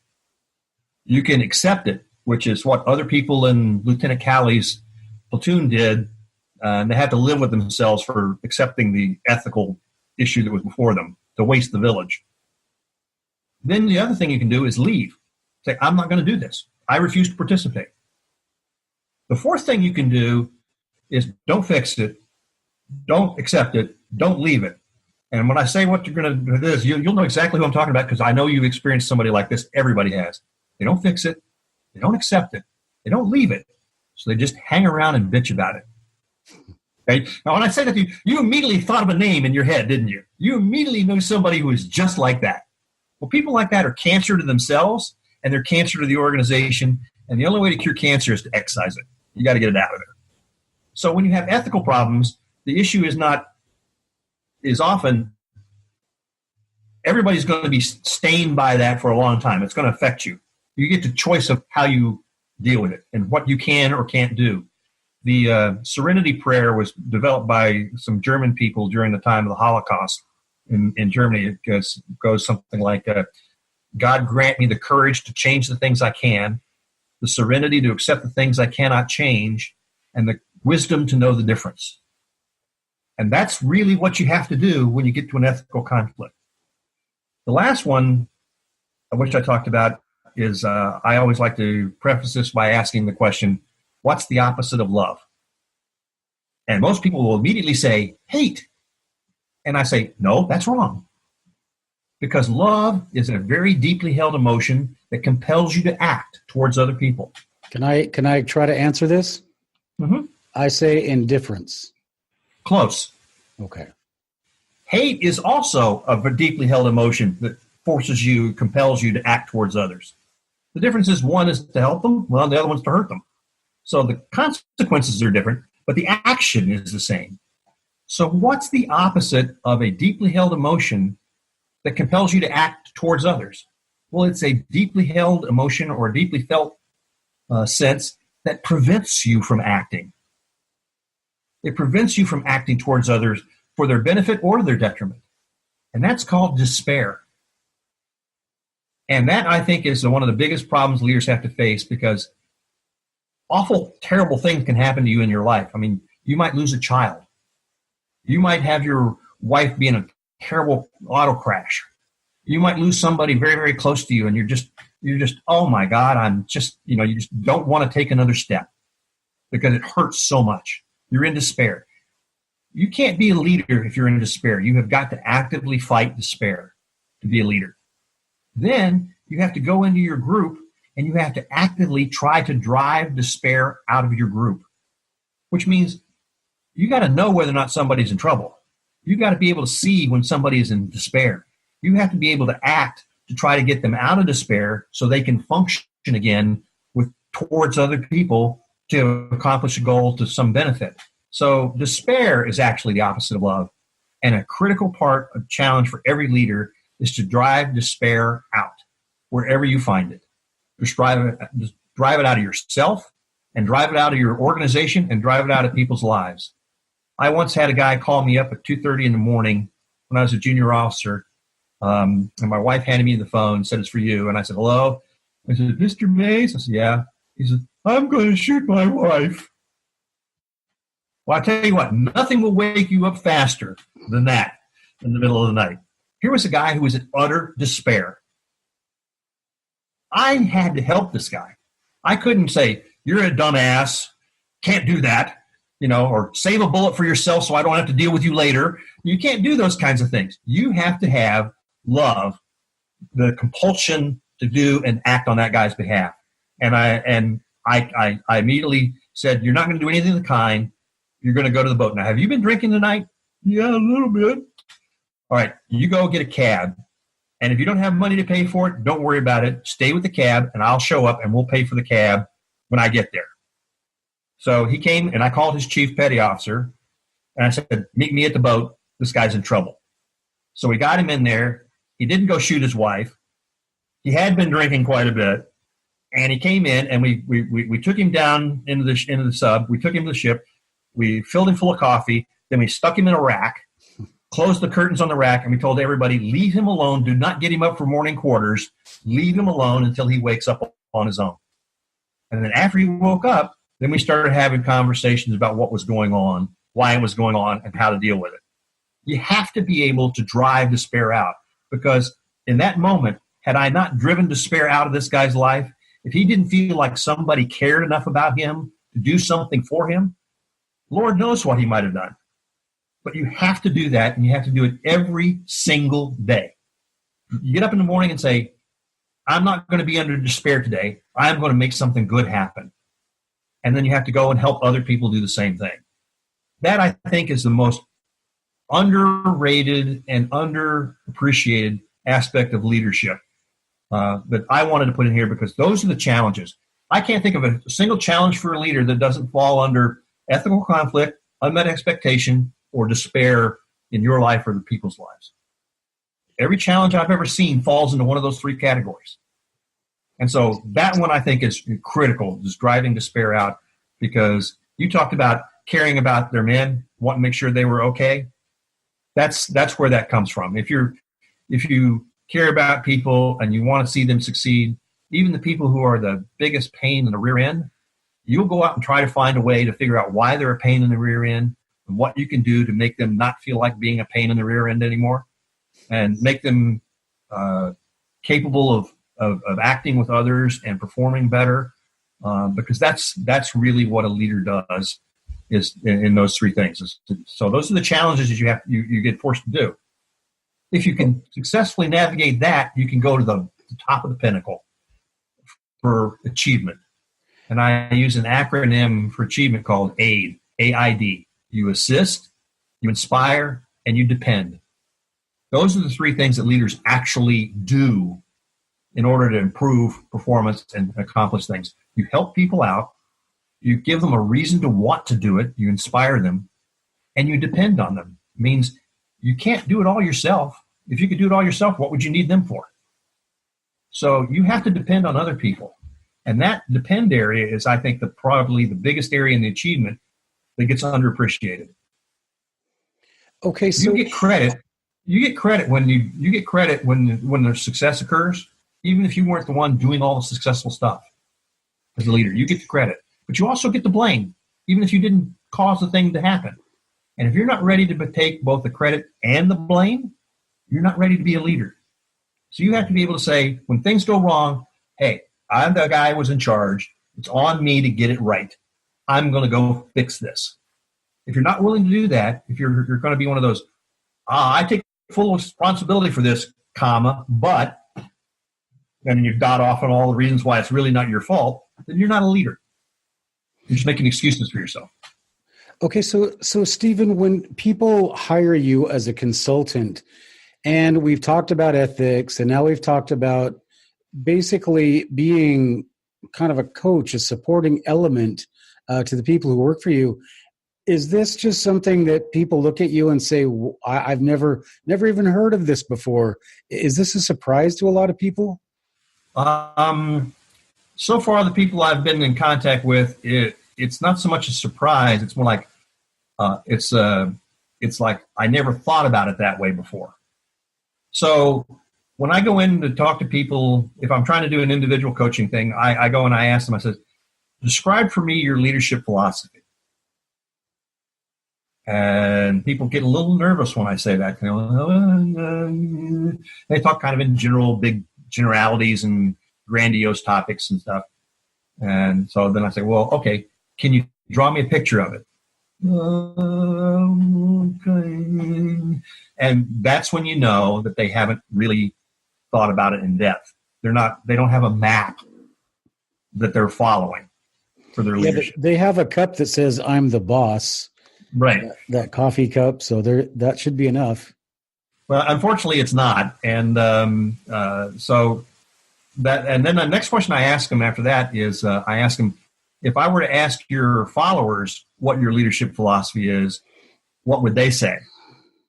You can accept it, which is what other people in Lieutenant Calley's platoon did. And they had to live with themselves for accepting the ethical issue that was before them, to waste the village. Then the other thing you can do is leave. Say, I'm not going to do this. I refuse to participate. The fourth thing you can do is don't fix it, don't accept it, don't leave it. And when I say what you're going to do this, you'll know exactly who I'm talking about, because I know you've experienced somebody like this. Everybody has. They don't fix it. They don't accept it. They don't leave it. So they just hang around and bitch about it. Okay? Now, when I say that to you, you immediately thought of a name in your head, didn't you? You immediately knew somebody who is just like that. Well, people like that are cancer to themselves, and they're cancer to the organization. And the only way to cure cancer is to excise it. You got to get it out of there. So when you have ethical problems, the issue is often everybody's going to be stained by that for a long time. It's going to affect you. You get the choice of how you deal with it and what you can or can't do. The Serenity Prayer was developed by some German people during the time of the Holocaust in Germany. It goes something like, God grant me the courage to change the things I can, the serenity to accept the things I cannot change, and the wisdom to know the difference. And that's really what you have to do when you get to an ethical conflict. The last one, which I talked about, is I always like to preface this by asking the question, what's the opposite of love? And most people will immediately say, hate. And I say, no, that's wrong. Because love is a very deeply held emotion that compels you to act towards other people. Can I try to answer this? Mm-hmm. I say indifference. Close. Okay. Hate is also a deeply held emotion that forces you, compels you to act towards others. The difference is one is to help them, well, the other one's to hurt them. So the consequences are different, but the action is the same. So what's the opposite of a deeply held emotion that compels you to act towards others? Well, it's a deeply held emotion or a deeply felt sense that prevents you from acting. It prevents you from acting towards others for their benefit or their detriment. And that's called despair. And that, I think, is one of the biggest problems leaders have to face, because awful, terrible things can happen to you in your life. I mean, you might lose a child. You might have your wife be in a terrible auto crash. You might lose somebody very, very close to you, and you're just, oh my God, you just don't want to take another step because it hurts so much. You're in despair. You can't be a leader if you're in despair. You have got to actively fight despair to be a leader. Then you have to go into your group and you have to actively try to drive despair out of your group, which means you got to know whether or not somebody's in trouble. You got to be able to see when somebody is in despair. You have to be able to act to try to get them out of despair so they can function again towards other people to accomplish a goal to some benefit. So despair is actually the opposite of love. And a critical part of challenge for every leader is to drive despair out wherever you find it. Just drive it out of yourself, and drive it out of your organization, and drive it out of people's lives. I once had a guy call me up at 2:30 in the morning when I was a junior officer, and my wife handed me the phone and said, "It's for you." And I said, "Hello?" I said, "Mr. Mays?" I said, "Yeah." He said, "I'm going to shoot my wife." Well, I tell you what, nothing will wake you up faster than that in the middle of the night. Here was a guy who was in utter despair. I had to help this guy. I couldn't say, "You're a dumbass, can't do that," or "save a bullet for yourself so I don't have to deal with you later." You can't do those kinds of things. You have to have love, the compulsion to do and act on that guy's behalf. And I immediately said, "You're not going to do anything of the kind. You're going to go to the boat. Now, have you been drinking tonight?" "Yeah, a little bit." "All right, you go get a cab. And if you don't have money to pay for it, don't worry about it. Stay with the cab, and I'll show up, and we'll pay for the cab when I get there." So he came, and I called his chief petty officer, and I said, "Meet me at the boat. This guy's in trouble." So we got him in there. He didn't go shoot his wife. He had been drinking quite a bit. And he came in, and we took him down into the sub. We took him to the ship. We filled him full of coffee. Then we stuck him in a rack, closed the curtains on the rack, and we told everybody, "Leave him alone. Do not get him up for morning quarters. Leave him alone until he wakes up on his own." And then after he woke up, then we started having conversations about what was going on, why it was going on, and how to deal with it. You have to be able to drive despair out, because in that moment, had I not driven despair out of this guy's life, if he didn't feel like somebody cared enough about him to do something for him, Lord knows what he might have done. But you have to do that, and you have to do it every single day. You get up in the morning and say, I'm not going to be under despair today. I'm going to make something good happen. And then you have to go and help other people do the same thing. That, I think, is the most underrated and underappreciated aspect of leadership that I wanted to put in here, because those are the challenges. I can't think of a single challenge for a leader that doesn't fall under ethical conflict, unmet expectation, or despair in your life or the people's lives. Every challenge I've ever seen falls into one of those three categories. And so that one, I think, is critical, is driving despair out, because you talked about caring about their men, wanting to make sure they were okay. That's where that comes from. If you care about people and you want to see them succeed, even the people who are the biggest pain in the rear end, you'll go out and try to find a way to figure out why they're a pain in the rear end and what you can do to make them not feel like being a pain in the rear end anymore, and make them capable of acting with others and performing better, because that's really what a leader does, is in those three things. So those are the challenges that you get forced to do. If you can successfully navigate that, you can go to the top of the pinnacle for achievement. And I use an acronym for achievement called AID, A-I-D. You assist, you inspire, and you depend. Those are the three things that leaders actually do in order to improve performance and accomplish things. You help people out, you give them a reason to want to do it, you inspire them, and you depend on them. It means you can't do it all yourself. If you could do it all yourself, what would you need them for? So you have to depend on other people. And that depend area is, I think, probably the biggest area in the achievement that gets underappreciated. Okay, so you get credit. You get credit when their success occurs, even if you weren't the one doing all the successful stuff as a leader. You get the credit, but you also get the blame, even if you didn't cause the thing to happen. And if you're not ready to take both the credit and the blame, you're not ready to be a leader. So you have to be able to say, when things go wrong, hey, I'm the guy who was in charge. It's on me to get it right. I'm going to go fix this. If you're not willing to do that, if you're going to be one of those, I take full responsibility for this, but, and you dot off on all the reasons why it's really not your fault, then you're not a leader. You're just making excuses for yourself. Okay, so Stephen, when people hire you as a consultant, and we've talked about ethics, and now we've talked about basically being kind of a coach, a supporting element to the people who work for you, is this just something that people look at you and say, I've never even heard of this before? Is this a surprise to a lot of people? So far, the people I've been in contact with, it's not so much a surprise. It's more like, it's like I never thought about it that way before. So when I go in to talk to people, if I'm trying to do an individual coaching thing, I go and I ask them, I said, describe for me your leadership philosophy. And people get a little nervous when I say that. They talk kind of in big generalities and grandiose topics and stuff. And so then I say, well, okay, can you draw me a picture of it? Okay. And that's when you know that they haven't really thought about it in depth. They don't have a map that they're following for their leadership. They have a cup that says, I'm the boss. Right. That coffee cup. So that should be enough. Well, unfortunately it's not. And then the next question I ask them after that is, I ask them, if I were to ask your followers what your leadership philosophy is, what would they say?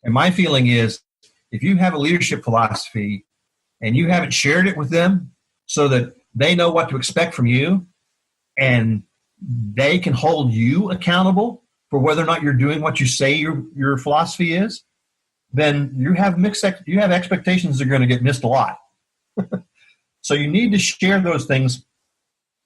And my feeling is, if you have a leadership philosophy and you haven't shared it with them so that they know what to expect from you and they can hold you accountable for whether or not you're doing what you say your philosophy is, then you have expectations that are going to get missed a lot. So you need to share those things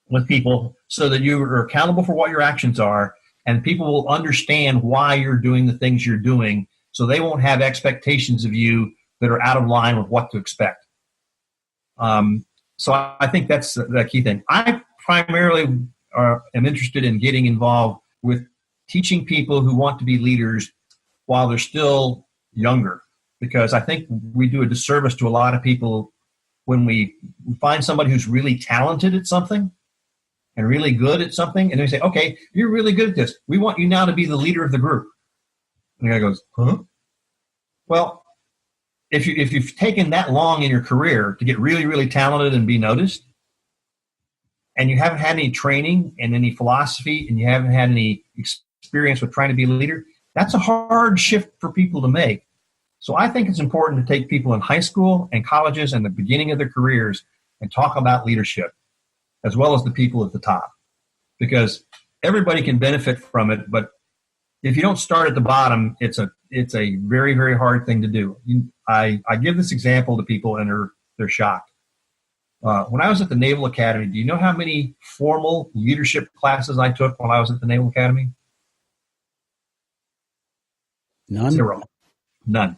with people so that you are accountable for what your actions are, and people will understand why you're doing the things you're doing, so they won't have expectations of you that are out of line with what to expect. So I think that's the key thing. I primarily am interested in getting involved with teaching people who want to be leaders while they're still younger, because I think we do a disservice to a lot of people when we find somebody who's really talented at something and really good at something, and they say, okay, you're really good at this. We want you now to be the leader of the group. And the guy goes, huh? Well, if you've taken that long in your career to get really, really talented and be noticed, and you haven't had any training and any philosophy, and you haven't had any experience with trying to be a leader, that's a hard shift for people to make. So I think it's important to take people in high school and colleges and the beginning of their careers and talk about leadership, as well as the people at the top, because everybody can benefit from it. But if you don't start at the bottom, it's a very, very hard thing to do. I give this example to people, and they're shocked. When I was at the Naval Academy, do you know how many formal leadership classes I took when I was at the Naval Academy? None. 0. None.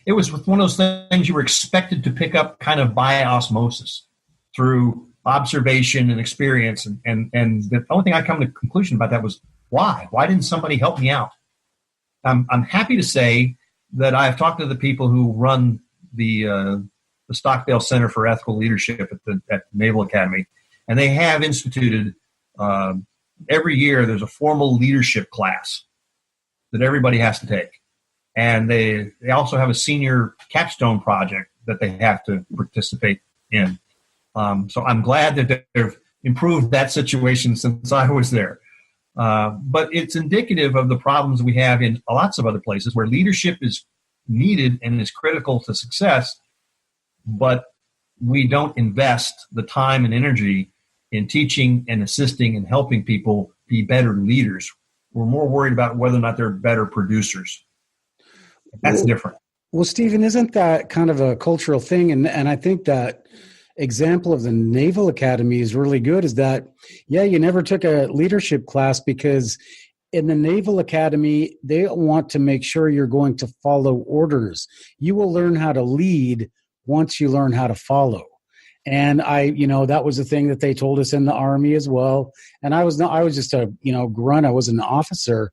It was one of those things you were expected to pick up kind of by osmosis through observation and experience. And the only thing I come to the conclusion about that was, why? Why didn't somebody help me out? I'm happy to say that I've talked to the people who run the Stockdale Center for Ethical Leadership at Naval Academy, and they have instituted every year there's a formal leadership class that everybody has to take. And they also have a senior capstone project that they have to participate in. So I'm glad that they've improved that situation since I was there. But it's indicative of the problems we have in lots of other places where leadership is needed and is critical to success, but we don't invest the time and energy in teaching and assisting and helping people be better leaders. We're more worried about whether or not they're better producers. That's different. Well, Stephen, isn't that kind of a cultural thing? And I think that example of the Naval Academy is really good, is that, yeah, you never took a leadership class because in the Naval Academy, they want to make sure you're going to follow orders. You will learn how to lead once you learn how to follow. And that was the thing that they told us in the Army as well. And I was just a, grunt. I was an officer.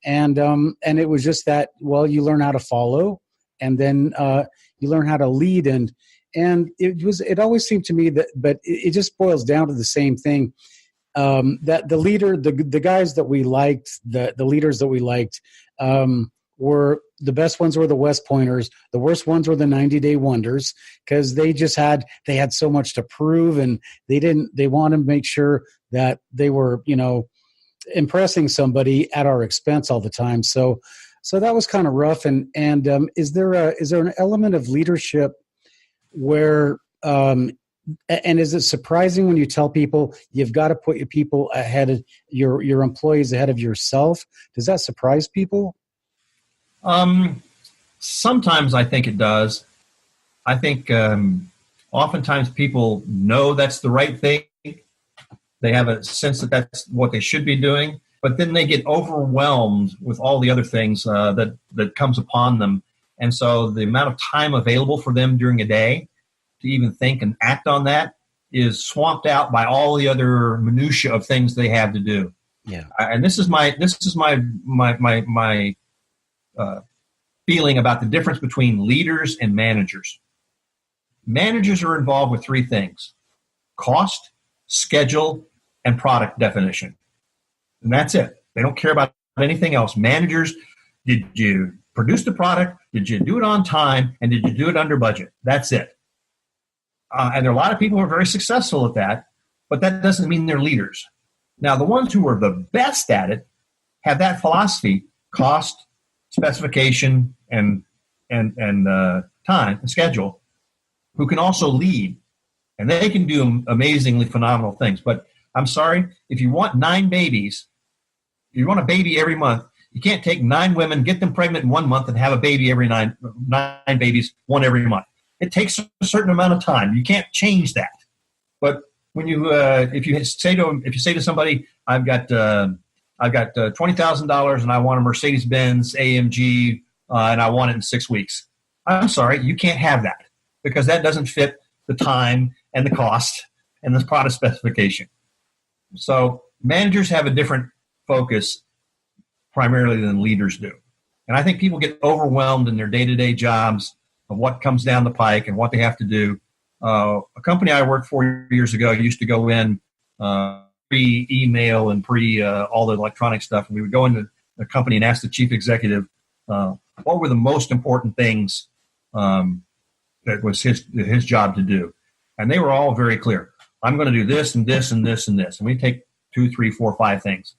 And it was just that, well, you learn how to follow, and then you learn how to lead. And it always seemed to me that, but it just boils down to the same thing. That the leader, the guys that we liked, the leaders that we liked, were the best ones were the West Pointers. The worst ones were the 90-day wonders, because they had so much to prove, and they wanted to make sure that they were, impressing somebody at our expense all the time. So that was kind of rough. And is there an element of leadership where, and is it surprising when you tell people you've got to put your people ahead of your employees ahead of yourself? Does that surprise people? Sometimes I think it does. I think oftentimes people know that's the right thing. They have a sense that that's what they should be doing, but then they get overwhelmed with all the other things that comes upon them. And so the amount of time available for them during a day to even think and act on that is swamped out by all the other minutia of things they have to do. Yeah. And this is my feeling about the difference between leaders and managers. Managers are involved with 3 things: cost, schedule, and product definition. And that's it. They don't care about anything else. Managers, did you produce the product? Did you do it on time? And did you do it under budget? That's it. And there are a lot of people who are very successful at that, but that doesn't mean they're leaders. Now, the ones who are the best at it have that philosophy: cost, specification, and time and schedule, who can also lead. And they can do amazingly phenomenal things. But I'm sorry, if you want 9 babies, you want a baby every month, you can't take 9 women, get them pregnant in 1 month, and have a baby every 9 babies, 1 every month. It takes a certain amount of time. You can't change that. But when you, if you say to somebody, I've got $20,000 and I want a Mercedes-Benz AMG and I want it in 6 weeks. I'm sorry, you can't have that because that doesn't fit the time and the cost and the product specification. So managers have a different focus primarily than leaders do. And I think people get overwhelmed in their day-to-day jobs of what comes down the pike and what they have to do. A company I worked for years ago used to go in pre-email and all the electronic stuff. And we would go into the company and ask the chief executive what were the most important things that was his job to do. And they were all very clear. I'm going to do this and this and this and this. And we take 2, 3, 4, 5 things.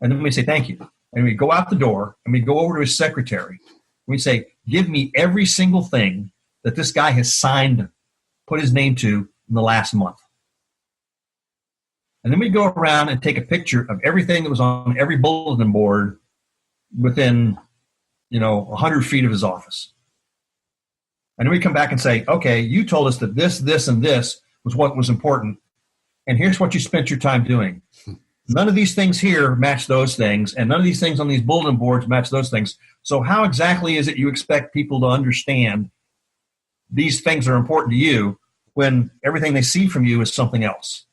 And then we say, thank you. And we go out the door and we go over to his secretary. We say, give me every single thing that this guy has signed, put his name to in the last month. And then we go around and take a picture of everything that was on every bulletin board within, 100 feet of his office. And then we come back and say, okay, you told us that this, this, and this was what was important. And here's what you spent your time doing. None of these things here match those things, and none of these things on these bulletin boards match those things. So how exactly is it you expect people to understand these things are important to you when everything they see from you is something else?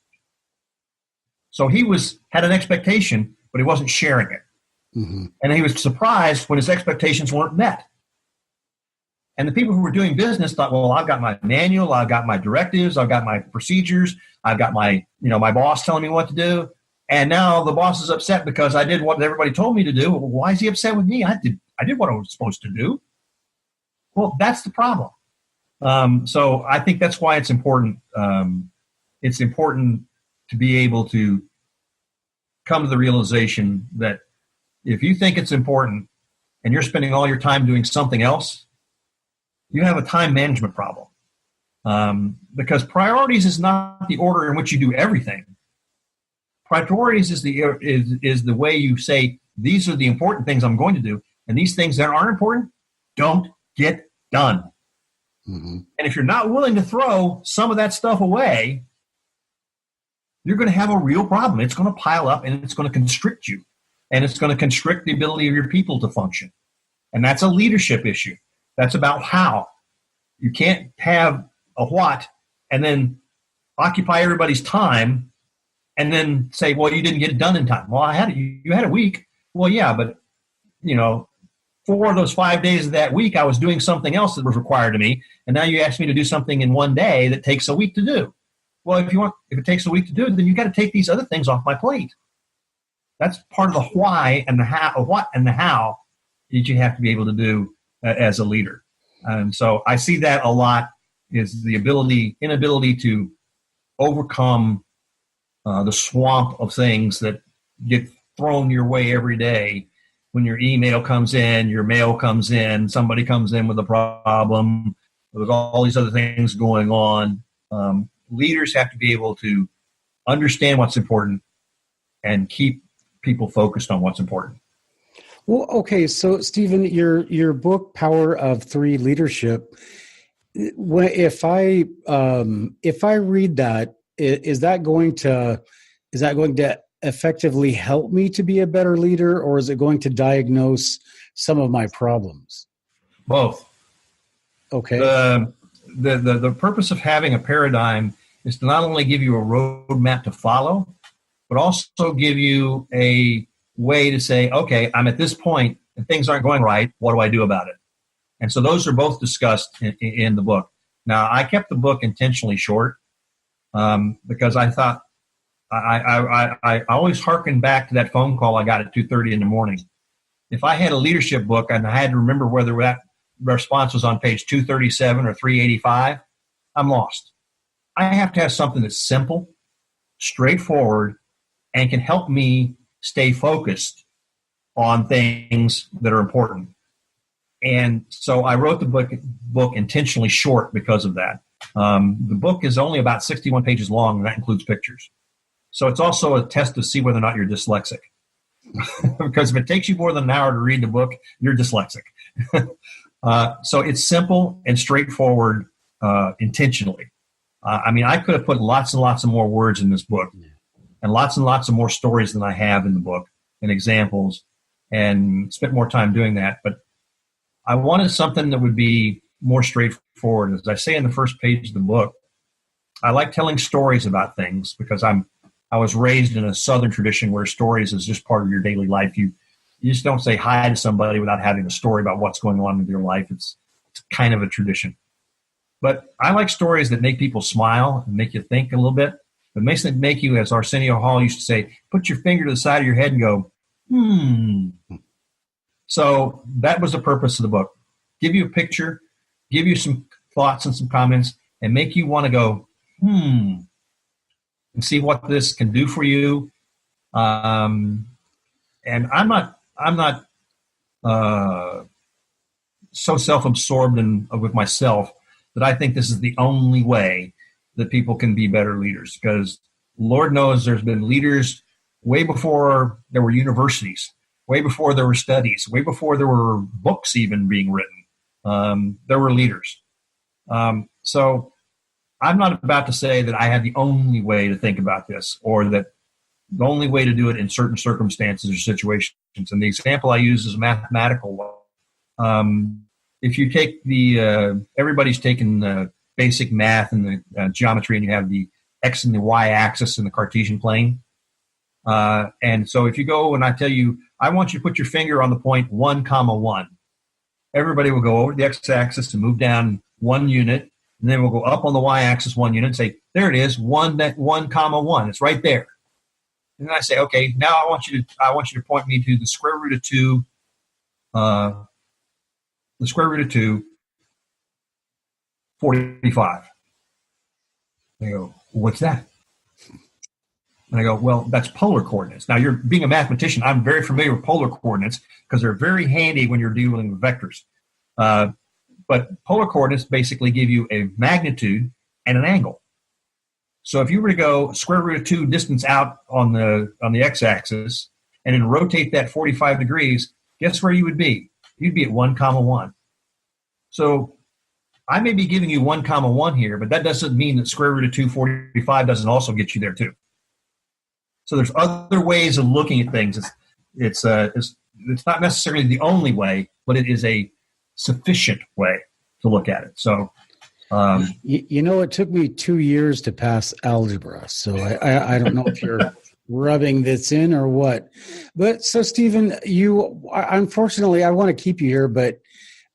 So he had an expectation, but he wasn't sharing it. Mm-hmm. And he was surprised when his expectations weren't met. And the people who were doing business thought, well, I've got my manual, I've got my directives, I've got my procedures, I've got my boss telling me what to do. And now the boss is upset because I did what everybody told me to do. Well, why is he upset with me? I did what I was supposed to do. Well, that's the problem. So I think that's why it's important. It's important to be able to come to the realization that if you think it's important and you're spending all your time doing something else, you have a time management problem. Because priorities is not the order in which you do everything. Priorities is the way you say, these are the important things I'm going to do, and these things that aren't important don't get done. Mm-hmm. And if you're not willing to throw some of that stuff away, you're going to have a real problem. It's going to pile up, and it's going to constrict you, and it's going to constrict the ability of your people to function. And that's a leadership issue. That's about how. You can't have a what and then occupy everybody's time and then say, well, you didn't get it done in time. Well, you had a week. Well, yeah, but, 4 of those 5 days of that week, I was doing something else that was required of me. And now you ask me to do something in one day that takes a week to do. Well, if it takes a week to do it, then you got to take these other things off my plate. That's part of the why and the how, what and the how that you have to be able to do as a leader. And so I see that a lot is the inability to overcome the swamp of things that get thrown your way every day. When your email comes in, your mail comes in, somebody comes in with a problem, there's all these other things going on. Leaders have to be able to understand what's important and keep people focused on what's important. Well, okay, so Stephen, your book, Power of 3 Leadership. If I read that, is that going to effectively help me to be a better leader, or is it going to diagnose some of my problems? Both. Okay. The purpose of having a paradigm is to not only give you a roadmap to follow, but also give you a way to say, okay, I'm at this point and things aren't going right. What do I do about it? And so those are both discussed in the book. Now, I kept the book intentionally short because I thought I always hearken back to that phone call I got at 2:30 in the morning. If I had a leadership book and I had to remember whether that response was on page 237 or 385, I'm lost. I have to have something that's simple, straightforward, and can help me stay focused on things that are important. And so I wrote the book intentionally short because of that. The book is only about 61 pages long, and that includes pictures. So it's also a test to see whether or not you're dyslexic. Because if it takes you more than an hour to read the book, you're dyslexic. So it's simple and straightforward intentionally. I could have put lots and lots of more words in this book and lots of more stories than I have in the book and examples and spent more time doing that. But I wanted something that would be more straightforward. As I say in the first page of the book, I like telling stories about things because I was raised in a Southern tradition where stories is just part of your daily life. You just don't say hi to somebody without having a story about what's going on with your life. It's kind of a tradition. But I like stories that make people smile and make you think a little bit. But make you, as Arsenio Hall used to say, put your finger to the side of your head and go, So that was the purpose of the book. Give you a picture, give you some thoughts and some comments, and make you want to go, and see what this can do for you. And I'm not so self-absorbed with myself that I think this is the only way that people can be better leaders, because Lord knows there's been leaders way before there were universities, way before there were studies, way before there were books even being written. There were leaders. So I'm not about to say that I have the only way to think about this, or that the only way to do it in certain circumstances or situations. And the example I use is a mathematical one. If you take everybody's taken basic math and the geometry, and you have the X and the Y axis in the Cartesian plane. And so if you go and I tell you, I want you to put your finger on the point 1, 1, everybody will go over the X axis to move down 1 unit, and then we'll go up on the Y axis 1 unit and say, there it is, 1, 1. It's right there. And then I say, okay, now I want you to point me to the square root of 2, 45. They go, what's that? And I go, well, that's polar coordinates. Now, you're being a mathematician, I'm very familiar with polar coordinates because they're very handy when you're dealing with vectors. But polar coordinates basically give you a magnitude and an angle. So if you were to go square root of 2 distance out on the x-axis and then rotate that 45 degrees, guess where you would be? You'd be at 1, 1. So I may be giving you 1, 1 here, but that doesn't mean that square root of 245 doesn't also get you there too. So there's other ways of looking at things. It's not necessarily the only way, but it is a sufficient way to look at it. So, it took me 2 years to pass algebra, so I don't know if you're rubbing this in or what. But so, Stephen, unfortunately, I want to keep you here, but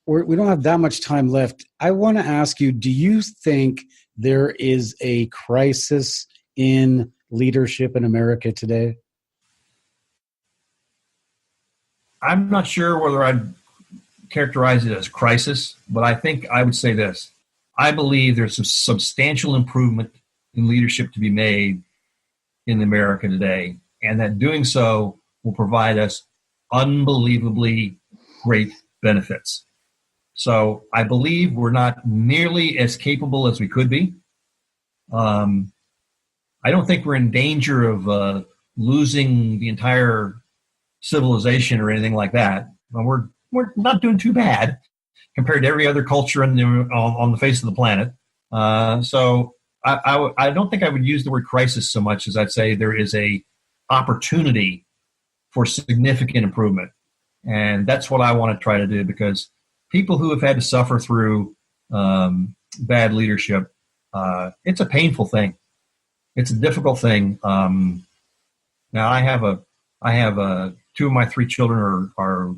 we don't have that much time left. I want to ask you, do you think there is a crisis in leadership in America today? I'm not sure whether I'd characterize it as crisis, but I think I would say this. I believe there's a substantial improvement in leadership to be made in America today, and that doing so will provide us unbelievably great benefits. So I believe we're not nearly as capable as we could be. I don't think we're in danger of losing the entire civilization or anything like that. We're not doing too bad compared to every other culture on the face of the planet. So I don't think I would use the word crisis so much as I'd say there is a opportunity for significant improvement. And that's what I want to try to do, because people who have had to suffer through bad leadership, it's a painful thing. It's a difficult thing. Now I have 2 of my 3 children are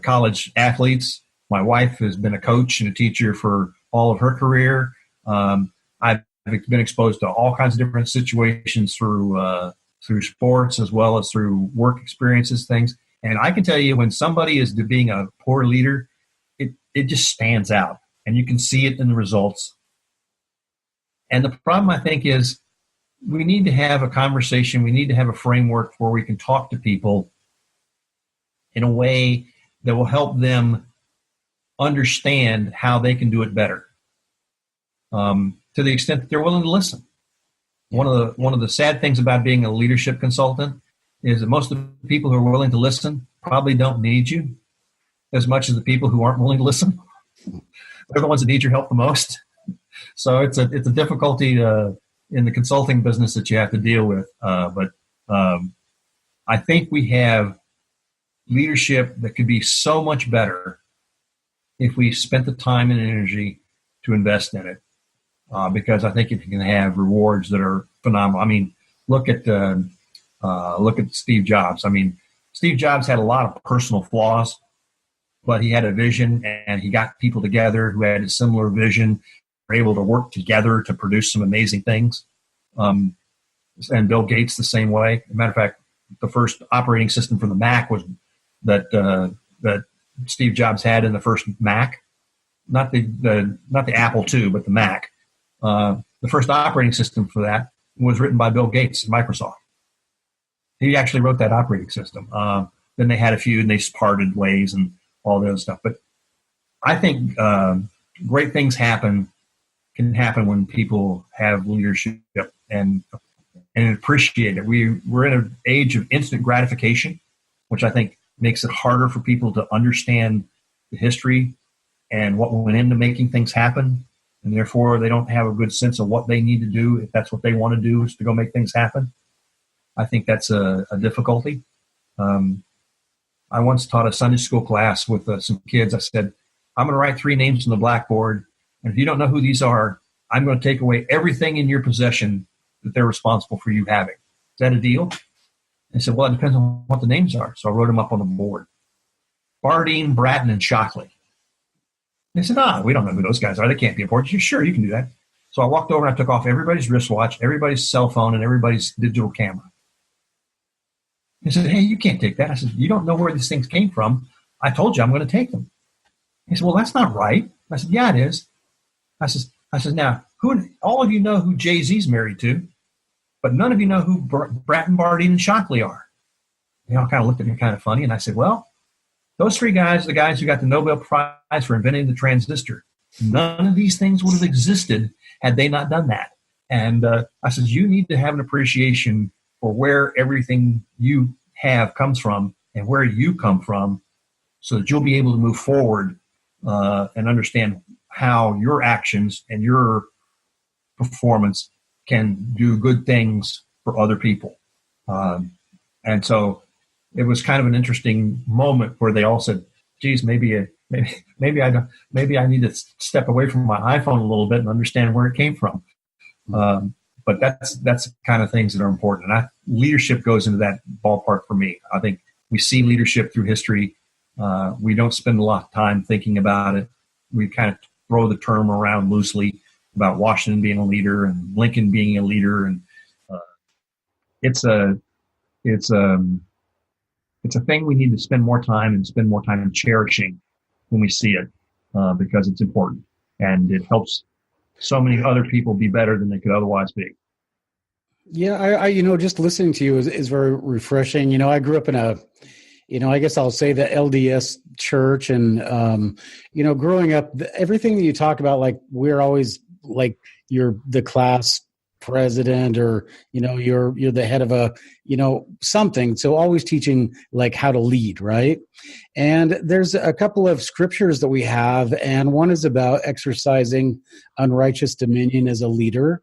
college athletes. My wife has been a coach and a teacher for all of her career. I've been exposed to all kinds of different situations through sports as well as through work experiences, things. And I can tell you, when somebody is being a poor leader, it just stands out, and you can see it in the results. And the problem, I think, is we need to have a conversation. We need to have a framework where we can talk to people in a way that will help them understand how they can do it better, to the extent that they're willing to listen. One of the sad things about being a leadership consultant is that most of the people who are willing to listen probably don't need you as much as the people who aren't willing to listen. They're the ones that need your help the most. So it's a difficulty in the consulting business that you have to deal with. But I think we have leadership that could be so much better if we spent the time and energy to invest in it, because I think it can have rewards that are phenomenal. I mean, look at Steve Jobs. I mean, Steve Jobs had a lot of personal flaws, but he had a vision, and he got people together who had a similar vision, were able to work together to produce some amazing things. And Bill Gates the same way. As a matter of fact, the first operating system for the Mac was that Steve Jobs had in the first Mac, not the Apple II, but the Mac. The first operating system for that was written by Bill Gates at Microsoft. He actually wrote that operating system. Then they had a few, and they parted ways and all that other stuff. But I think great things can happen when people have leadership and appreciate it. We're in an age of instant gratification, which I think makes it harder for people to understand the history and what went into making things happen. And therefore, they don't have a good sense of what they need to do if that's what they want to do, is to go make things happen. I think that's a difficulty. I once taught a Sunday school class with some kids. I said, I'm going to write 3 names on the blackboard, and if you don't know who these are, I'm going to take away everything in your possession that they're responsible for you having. Is that a deal? I said, well, it depends on what the names are. So I wrote them up on the board. Bardeen, Bratton, and Shockley. They said, we don't know who those guys are. They can't be important. Said, sure, you can do that. So I walked over and I took off everybody's wristwatch, everybody's cell phone, and everybody's digital camera. He said, hey, you can't take that. I said, you don't know where these things came from. I told you I'm going to take them. He said, well, that's not right. I said, yeah, it is. I said, now, all of you know who Jay-Z's married to, but none of you know who Bratton, Bardeen, and Shockley are. They all kind of looked at me kind of funny, and I said, well, those 3 guys are the guys who got the Nobel Prize for inventing the transistor. None of these things would have existed had they not done that. And I said, you need to have an appreciation for where everything you have comes from and where you come from, so that you'll be able to move forward and understand how your actions and your performance can do good things for other people. And so it was kind of an interesting moment where they all said, geez, maybe I need to step away from my iPhone a little bit and understand where it came from. But that's the kind of things that are important. And leadership goes into that ballpark for me. I think we see leadership through history. We don't spend a lot of time thinking about it. We kind of throw the term around loosely about Washington being a leader and Lincoln being a leader. And it's a thing we need to spend more time cherishing when we see it, because it's important and it helps so many other people be better than they could otherwise be. Yeah, I just listening to you is very refreshing. I grew up in I guess I'll say the LDS church, and growing up, everything that you talk about, like we're always like you're the class president, or you're the head of a something, so always teaching like how to lead, right? And there's a couple of scriptures that we have, and one is about exercising unrighteous dominion as a leader,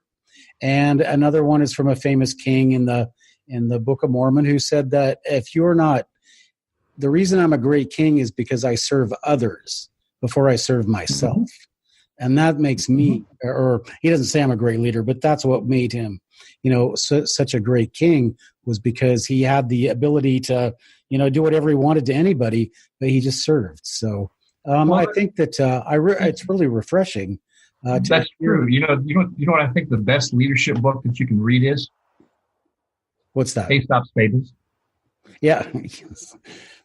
and another one is from a famous king in the Book of Mormon who said that if you're not, the reason I'm a great king is because I serve others before I serve myself. And that makes me, or he doesn't say I'm a great leader, but that's what made him, such a great king, was because he had the ability to, do whatever he wanted to anybody, but he just served. So I think that it's really refreshing. That's true. You know what I think the best leadership book that you can read is? What's that? Aesop's Fables. Yeah.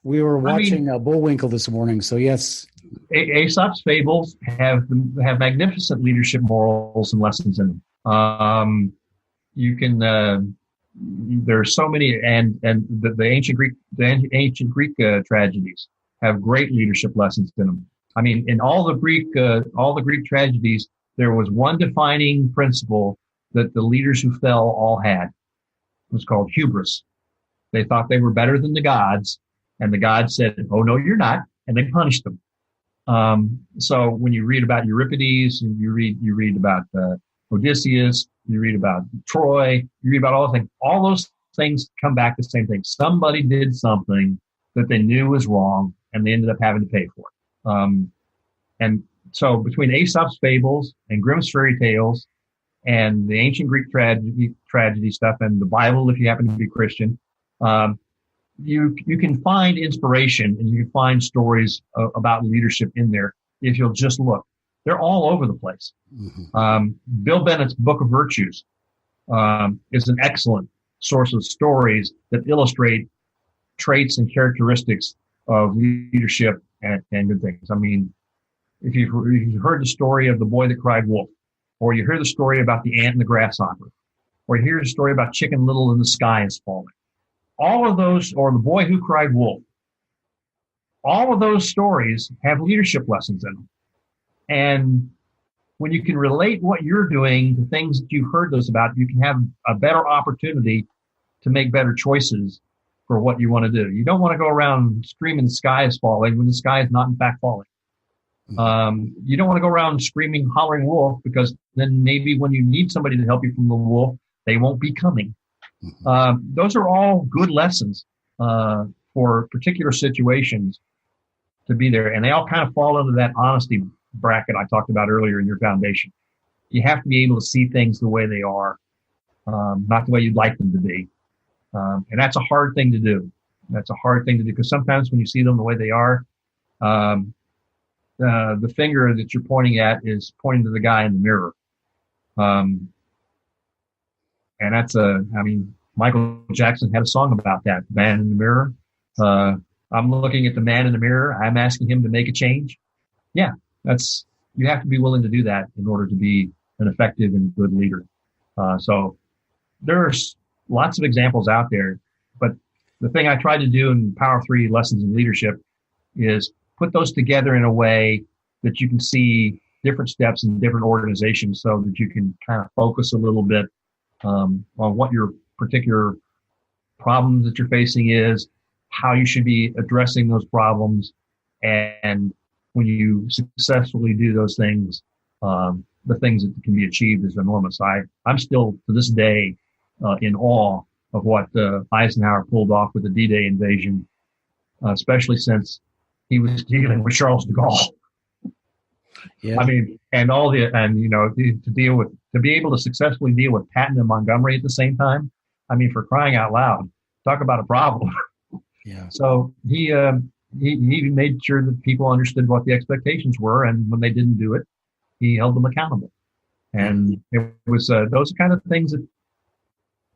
We were watching Bullwinkle this morning, so yes. Aesop's Fables have magnificent leadership morals and lessons in them. You can there's so many, and the ancient Greek tragedies have great leadership lessons in them. I mean, in all the Greek tragedies, there was one defining principle that the leaders who fell all had. It was called hubris. They thought they were better than the gods, and the gods said, "Oh no, you're not," and they punished them. So when you read about Euripides, and you read about Odysseus, you read about Troy, you read about all those things come back to the same thing. Somebody did something that they knew was wrong, and they ended up having to pay for it. And so between Aesop's fables and Grimm's fairy tales and the ancient Greek tragedy stuff and the Bible, if you happen to be Christian, you can find inspiration and you can find stories about leadership in there if you'll just look. They're all over the place. Mm-hmm. Bill Bennett's Book of Virtues is an excellent source of stories that illustrate traits and characteristics of leadership and good things. I mean, if you've heard the story of the boy that cried wolf, or you hear the story about the ant and the grasshopper, or you hear the story about Chicken Little and the sky is falling, all of those, or the boy who cried wolf, all of those stories have leadership lessons in them. And when you can relate what you're doing to things that you've heard those about, you can have a better opportunity to make better choices for what you want to do. You don't want to go around screaming the sky is falling when the sky is not in fact falling. You don't want to go around screaming, hollering wolf, because then maybe when you need somebody to help you from the wolf, they won't be coming. Those are all good lessons for particular situations to be there. And they all kind of fall into that honesty bracket I talked about earlier in your foundation. You have to be able to see things the way they are, not the way you'd like them to be. And that's a hard thing to do. That's a hard thing to do because sometimes when you see them the way they are, the finger that you're pointing at is pointing to the guy in the mirror. And that's Michael Jackson had a song about that, Man in the Mirror. I'm looking at the man in the mirror. I'm asking him to make a change. Yeah, you have to be willing to do that in order to be an effective and good leader. So there's lots of examples out there, but the thing I try to do in Power 3 Lessons in Leadership is put those together in a way that you can see different steps in different organizations so that you can kind of focus a little bit on what your particular problem that you're facing is, how you should be addressing those problems, and when you successfully do those things, the things that can be achieved is enormous. I'm still, to this day, in awe of what Eisenhower pulled off with the D-Day invasion, especially since he was dealing with Charles de Gaulle. Yeah. I mean, to be able to successfully deal with Patton and Montgomery at the same time. I mean, for crying out loud, talk about a problem. Yeah. So he made sure that people understood what the expectations were, and when they didn't do it, he held them accountable. And it was those kind of things that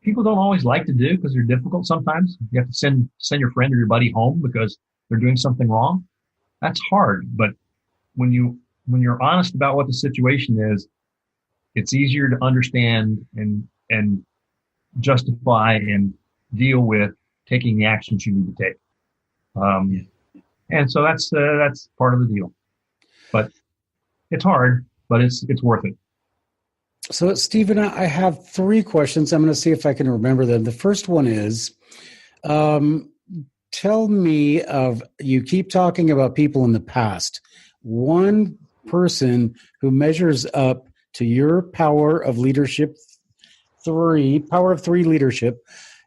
people don't always like to do because they're difficult sometimes. You have to send your friend or your buddy home because they're doing something wrong. That's hard. But when you're honest about what the situation is, it's easier to understand and justify and deal with taking the actions you need to take. And so that's part of the deal. But it's hard, but it's worth it. So, Stephen, I have 3 questions. I'm going to see if I can remember them. The first one is, tell me you keep talking about people in the past. One person who measures up to your Power of Leadership 3, Power of 3 leadership.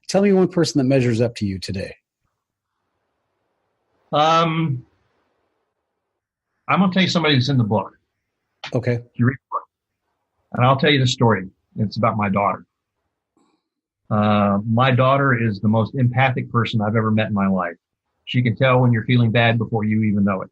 Tell me one person that measures up to you today. I'm going to tell you somebody that's in the book. Okay. You read the book. And I'll tell you the story. It's about my daughter. My daughter is the most empathic person I've ever met in my life. She can tell when you're feeling bad before you even know it.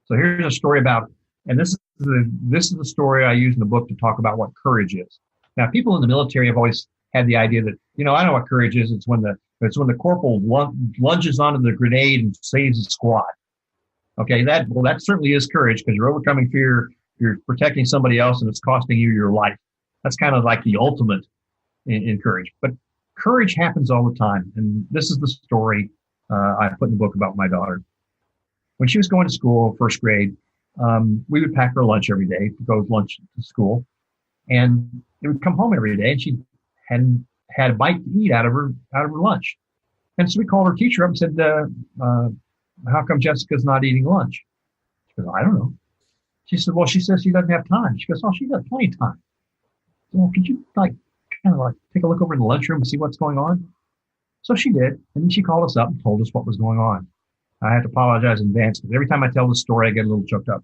So here's a story about, and this is the story I use in the book to talk about what courage is. Now, people in the military have always had the idea that, I know what courage is. It's when the corporal lunges onto the grenade and saves the squad. Okay, that certainly is courage because you're overcoming fear, you're protecting somebody else, and it's costing you your life. That's kind of like the ultimate in courage. But courage happens all the time, and this is the story I put in the book about my daughter. When she was going to school, first grade, we would pack her lunch every day to go lunch to school, and it would come home every day, and she hadn't had a bite to eat out of her lunch. And so we called her teacher up and said, how come Jessica's not eating lunch? She goes, I don't know. She said, well, she says she doesn't have time. She goes, oh, she got plenty of time. So, well, could you take a look over in the lunchroom and see what's going on? So she did. And then she called us up and told us what was going on. I have to apologize in advance because every time I tell the story, I get a little choked up.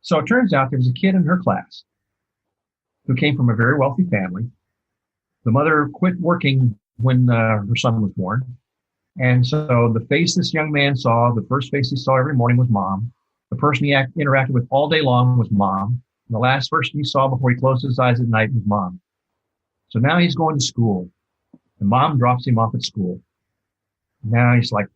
So it turns out there was a kid in her class who came from a very wealthy family. The mother quit working when her son was born. And so the face this young man saw, the first face he saw every morning was mom. The person he interacted with all day long was mom. And the last person he saw before he closed his eyes at night was mom. So now he's going to school. And mom drops him off at school. Now he's like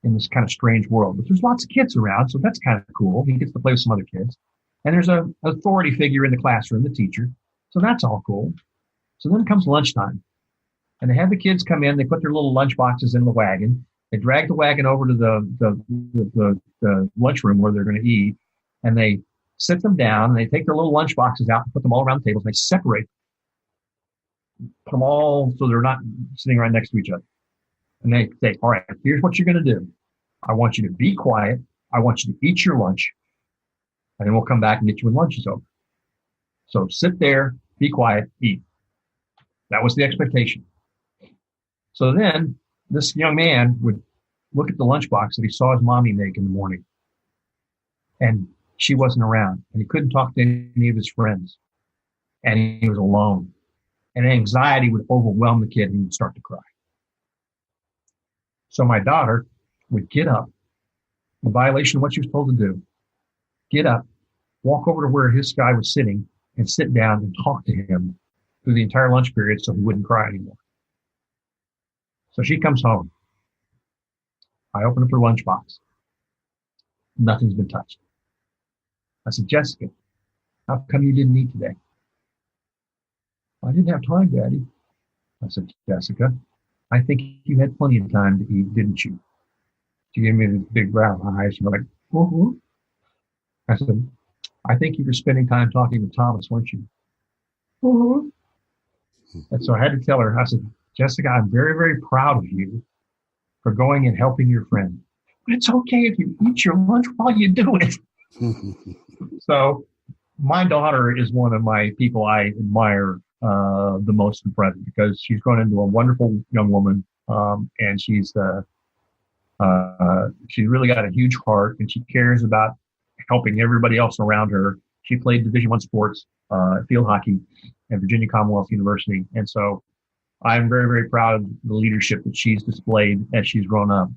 in this kind of strange world. But there's lots of kids around, so that's kind of cool. He gets to play with some other kids. And there's an authority figure in the classroom, the teacher. So that's all cool. So then comes lunchtime. And they have the kids come in. They put their little lunch boxes in the wagon. They drag the wagon over to the lunchroom where they're going to eat. And they sit them down. And they take their little lunch boxes out and put them all around the tables. And they separate them. Put them all so they're not sitting right next to each other. And they say, all right, here's what you're going to do. I want you to be quiet. I want you to eat your lunch. And then we'll come back and get you when lunch is over. So sit there, be quiet, eat. That was the expectation. So then this young man would look at the lunchbox that he saw his mommy make in the morning. And she wasn't around. And he couldn't talk to any of his friends. And he was alone. And anxiety would overwhelm the kid and he would start to cry. So my daughter would get up, in violation of what she was told to do, get up, walk over to where his guy was sitting and sit down and talk to him through the entire lunch period so he wouldn't cry anymore. So she comes home. I open up her lunchbox. Nothing's been touched. I said, Jessica, how come you didn't eat today? I didn't have time, Daddy. I said, Jessica, I think you had plenty of time to eat, didn't you? She gave me these big brown eyes. She's like, woo-hoo. I said, I think you were spending time talking with Thomas, weren't you? Woo-hoo. And so I had to tell her, I said, Jessica, I'm very, very proud of you for going and helping your friend. But it's okay if you eat your lunch while you do it. So my daughter is one of my people I admire the most in present because she's grown into a wonderful young woman. And she's really got a huge heart and she cares about helping everybody else around her. She played Division I sports, field hockey at Virginia Commonwealth University. And so I'm very, very proud of the leadership that she's displayed as she's grown up.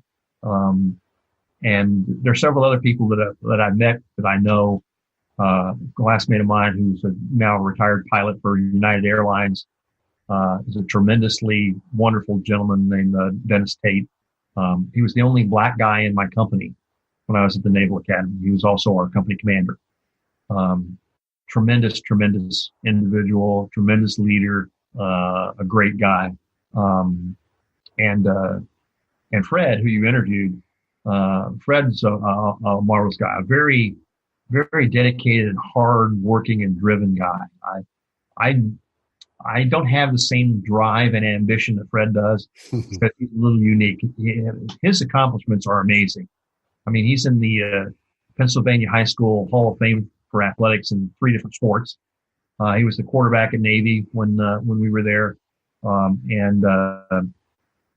And there's several other people that I met that I know. A classmate of mine who's now a retired pilot for United Airlines is a tremendously wonderful gentleman named Dennis Tate. He was the only black guy in my company when I was at the Naval Academy. He was also our company commander. Tremendous individual, tremendous leader, a great guy. And Fred, who you interviewed, Fred's a marvelous guy, a very, very dedicated and hard working and driven guy. I don't have the same drive and ambition that Fred does, but he's a little unique. His accomplishments are amazing. I mean, he's in the Pennsylvania High School Hall of Fame for athletics in 3 different sports. He was the quarterback at Navy when we were there.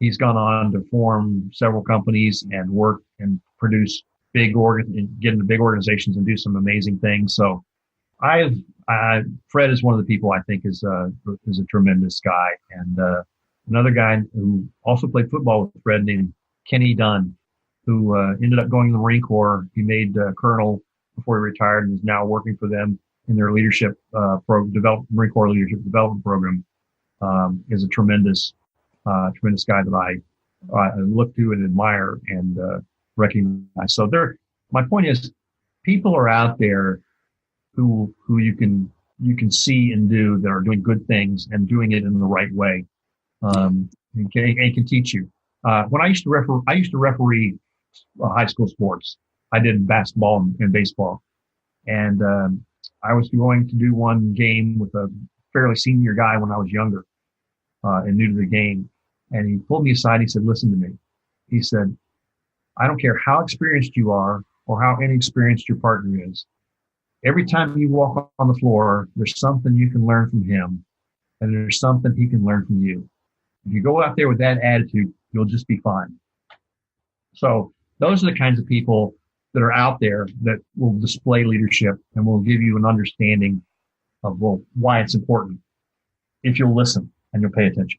He's gone on to form several companies and work and produce get into big organizations and do some amazing things. So Fred is one of the people I think is a tremendous guy. And another guy who also played football with Fred named Kenny Dunn, who ended up going to the Marine Corps. He made colonel before he retired and is now working for them in their leadership Marine Corps leadership development program. Is a tremendous guy that I look to and admire and recognize. So my point is, people are out there who you can see and do that are doing good things and doing it in the right way, and can teach you. When I used to referee high school sports. I did basketball and baseball, and I was going to do one game with a fairly senior guy when I was younger and new to the game, and he pulled me aside. He said, "Listen to me." He said, "I don't care how experienced you are or how inexperienced your partner is. Every time you walk on the floor, there's something you can learn from him, and there's something he can learn from you. If you go out there with that attitude, you'll just be fine." So Those are the kinds of people that are out there that will display leadership and will give you an understanding of, well, why it's important if you'll listen and you'll pay attention.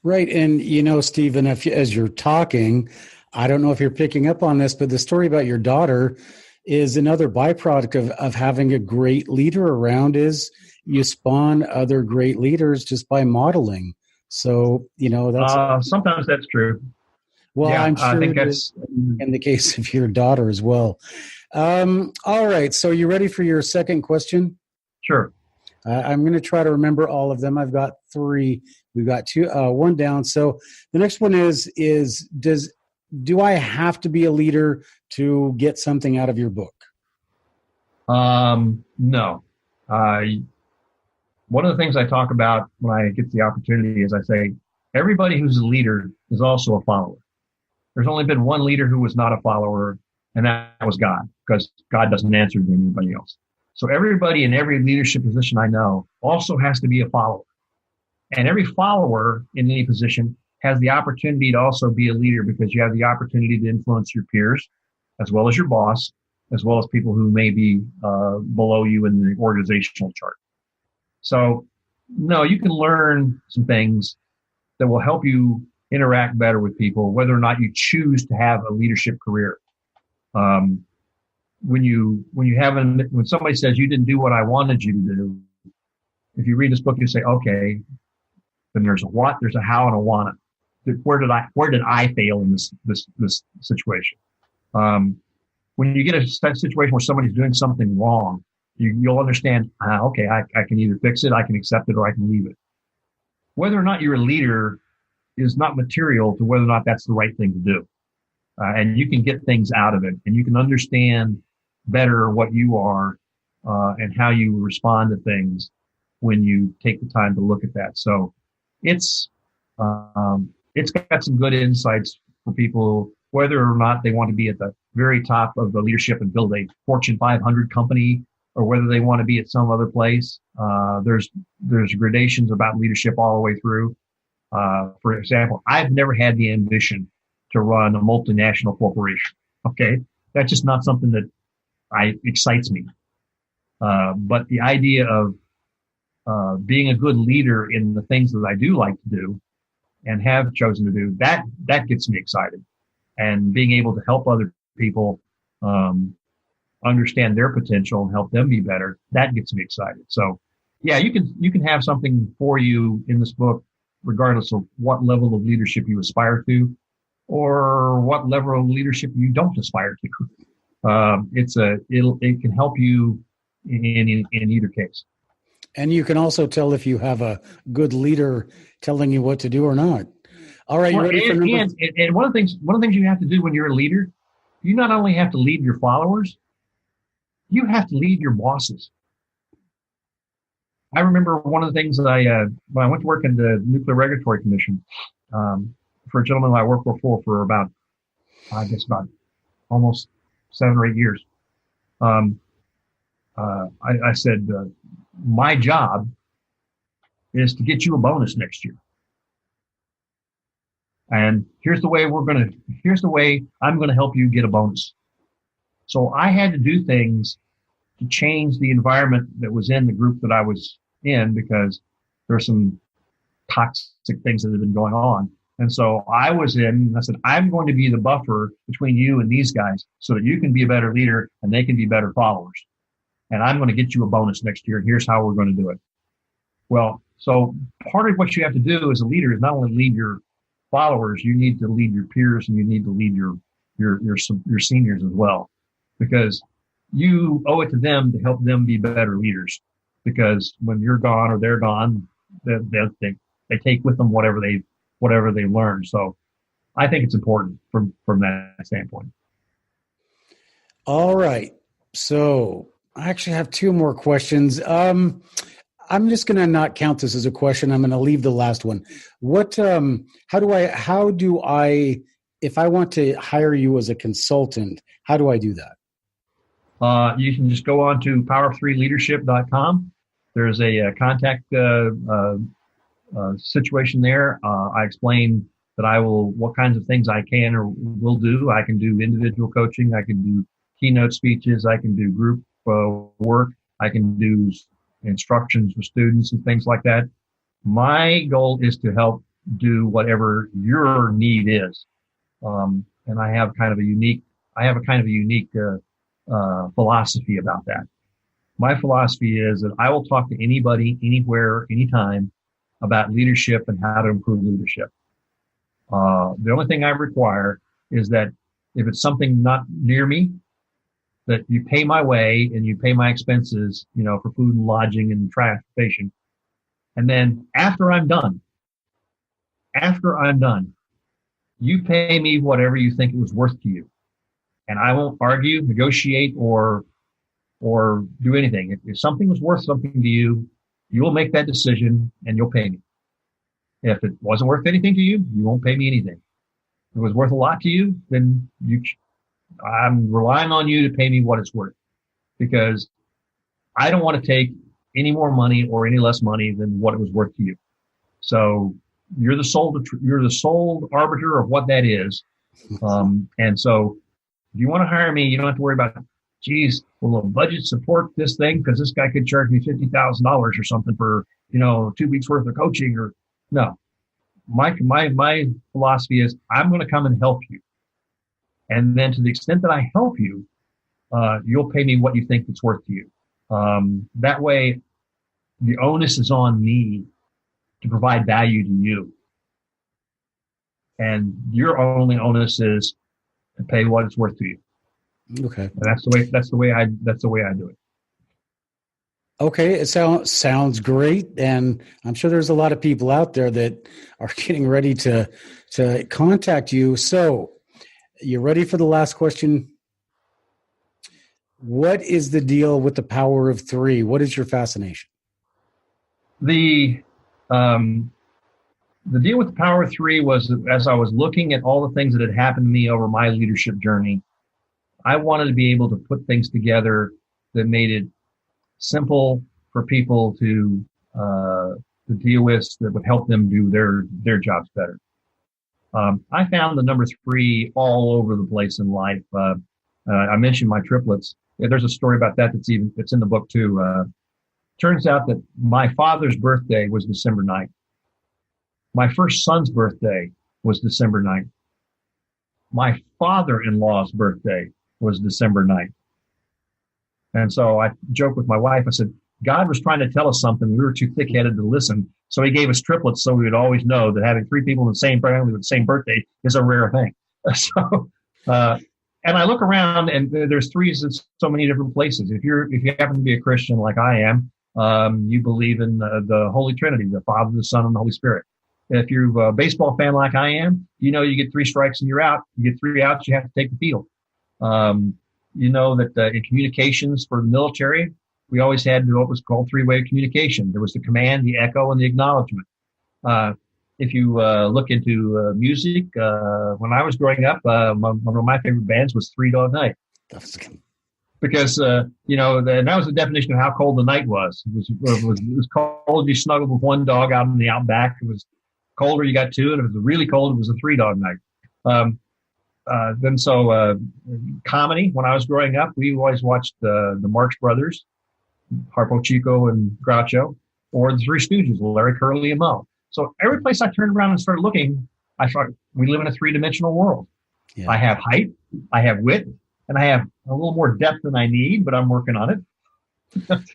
Right. And, Stephen, as you're talking, I don't know if you're picking up on this, but the story about your daughter is another byproduct of having a great leader around is you spawn other great leaders just by modeling. So, that's sometimes that's true. Well, yeah, I'm sure I think that's in the case of your daughter as well. All right. So you ready for your second question? Sure. I'm going to try to remember all of them. I've got 3. We've got 2, 1 down. So the next one is do I have to be a leader to get something out of your book? No. One of the things I talk about when I get the opportunity is I say, everybody who's a leader is also a follower. There's only been one leader who was not a follower, and that was God, because God doesn't answer to anybody else. So everybody in every leadership position I know also has to be a follower. And every follower in any position has the opportunity to also be a leader, because you have the opportunity to influence your peers, as well as your boss, as well as people who may be below you in the organizational chart. So, no, you can learn some things that will help you interact better with people, whether or not you choose to have a leadership career. When somebody says you didn't do what I wanted you to do, if you read this book, you say, okay, then there's a what, there's a how, and a wanna. Where did I fail in this situation? When you get a situation where somebody's doing something wrong, you'll understand, okay, I can either fix it, I can accept it, or I can leave it. Whether or not you're a leader is not material to whether or not that's the right thing to do. And you can get things out of it, and you can understand better what you are and how you respond to things when you take the time to look at that. So it's got some good insights for people, whether or not they want to be at the very top of the leadership and build a Fortune 500 company, or whether they want to be at some other place. There's gradations about leadership all the way through. For example, I've never had the ambition to run a multinational corporation. Okay. That's just not something that excites me. But the idea of being a good leader in the things that I do like to do and have chosen to do, that gets me excited. And being able to help other people understand their potential and help them be better, that gets me excited. So yeah, you can have something for you in this book, regardless of what level of leadership you aspire to, or what level of leadership you don't aspire to. It can help you in either case. And you can also tell if you have a good leader telling you what to do or not. All right, you ready for number? And one of the things you have to do when you're a leader, you not only have to lead your followers, you have to lead your bosses. I remember one of the things that when I went to work in the Nuclear Regulatory Commission, for a gentleman I worked for about almost 7 or 8 years. I said, my job is to get you a bonus next year. And here's the way I'm going to help you get a bonus. So I had to do things to change the environment that was in the group that I was in, because there's some toxic things that have been going on. And so I said, I'm going to be the buffer between you and these guys so that you can be a better leader and they can be better followers. And I'm going to get you a bonus next year. And here's how we're going to do it. Well, so part of what you have to do as a leader is not only lead your followers, you need to lead your peers, and you need to lead your seniors as well, because you owe it to them to help them be better leaders. Because when you're gone or they're gone, they take with them whatever they learned. So I think it's important from that standpoint. All right. So I actually have 2 more questions. I'm just going to not count this as a question. I'm going to leave the last one. How do I, if I want to hire you as a consultant, how do I do that? You can just go on to power3leadership.com. There's a contact situation there. I explain what kinds of things I can or will do. I can do individual coaching. I can do keynote speeches. I can do group work. I can do instructions for students and things like that. My goal is to help do whatever your need is. And I have kind of a unique philosophy about that. My philosophy is that I will talk to anybody, anywhere, anytime about leadership and how to improve leadership. The only thing I require is that if it's something not near me, that you pay my way and you pay my expenses, for food and lodging and transportation. And then after I'm done, you pay me whatever you think it was worth to you. And I won't argue, negotiate, or do anything. If something was worth something to you, you will make that decision and you'll pay me. If it wasn't worth anything to you, you won't pay me anything. If it was worth a lot to you, then I'm relying on you to pay me what it's worth, because I don't want to take any more money or any less money than what it was worth to you. So you're the sole arbiter of what that is. And so if you want to hire me, you don't have to worry about, geez, will the budget support this thing? Because this guy could charge me $50,000 or something for, 2 weeks worth of coaching. Or no, my philosophy is I'm going to come and help you. And then to the extent that I help you, you'll pay me what you think it's worth to you. That way, the onus is on me to provide value to you. And your only onus is to pay what it's worth to you. Okay. And that's the way I do it. Okay. It sounds great. And I'm sure there's a lot of people out there that are getting ready to contact you. So you ready for the last question? What is the deal with the power of three? What is your fascination? The deal with the power of three was, as I was looking at all the things that had happened to me over my leadership journey, I wanted to be able to put things together that made it simple for people to deal with, that would help them do their jobs better. I found the number three all over the place in life. I mentioned my triplets. There's a story about that that's in the book too. Turns out that my father's birthday was December 9th. My first son's birthday was December 9th. My father-in-law's birthday was December 9th. And so I joked with my wife. I said, God was trying to tell us something. We were too thick-headed to listen. So he gave us triplets so we would always know that having three people in the same family with the same birthday is a rare thing. So, and I look around and there's threes in so many different places. If you happen to be a Christian like I am, you believe in the Holy Trinity, the Father, the Son, and the Holy Spirit. If you're a baseball fan like I am, you get 3 strikes and you're out. You get 3 outs, you have to take the field. You know that in communications for the military, we always had what was called 3-way communication. There was the command, the echo, and the acknowledgement. If you look into music, when I was growing up, one of my favorite bands was Three Dog Night. Because, that was the definition of how cold the night was. It was cold, you snuggled with one dog out in the outback. It was colder, you got 2, and if it was really cold, it was a 3-dog night. Comedy, when I was growing up, we always watched the Marx Brothers, Harpo Chico and Groucho, or the Three Stooges, Larry, Curly, and Moe. So every place I turned around and started looking, I thought, we live in a 3-dimensional world. Yeah. I have height, I have width, and I have a little more depth than I need, but I'm working on it.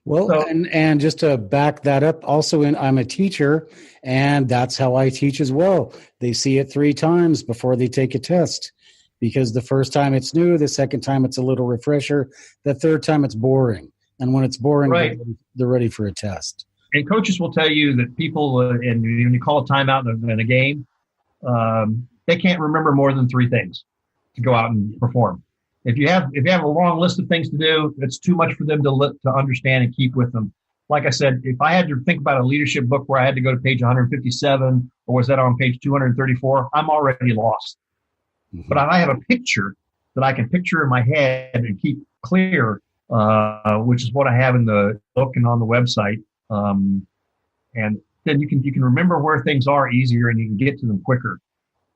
Well, so, and just to back that up, also I'm a teacher, and that's how I teach as well. They see it 3 times before they take a test, because the first time it's new, the second time it's a little refresher, the third time it's boring. And when it's boring, right, they're ready for a test. And coaches will tell you that people, and when you call a timeout in a game, they can't remember more than 3 things to go out and perform. If you have a long list of things to do, it's too much for them to understand and keep with them. Like I said, if I had to think about a leadership book where I had to go to page 157, or was that on page 234, I'm already lost. Mm-hmm. But I have a picture that I can picture in my head and keep clear, which is what I have in the book and on the website. And then you can remember where things are easier and you can get to them quicker.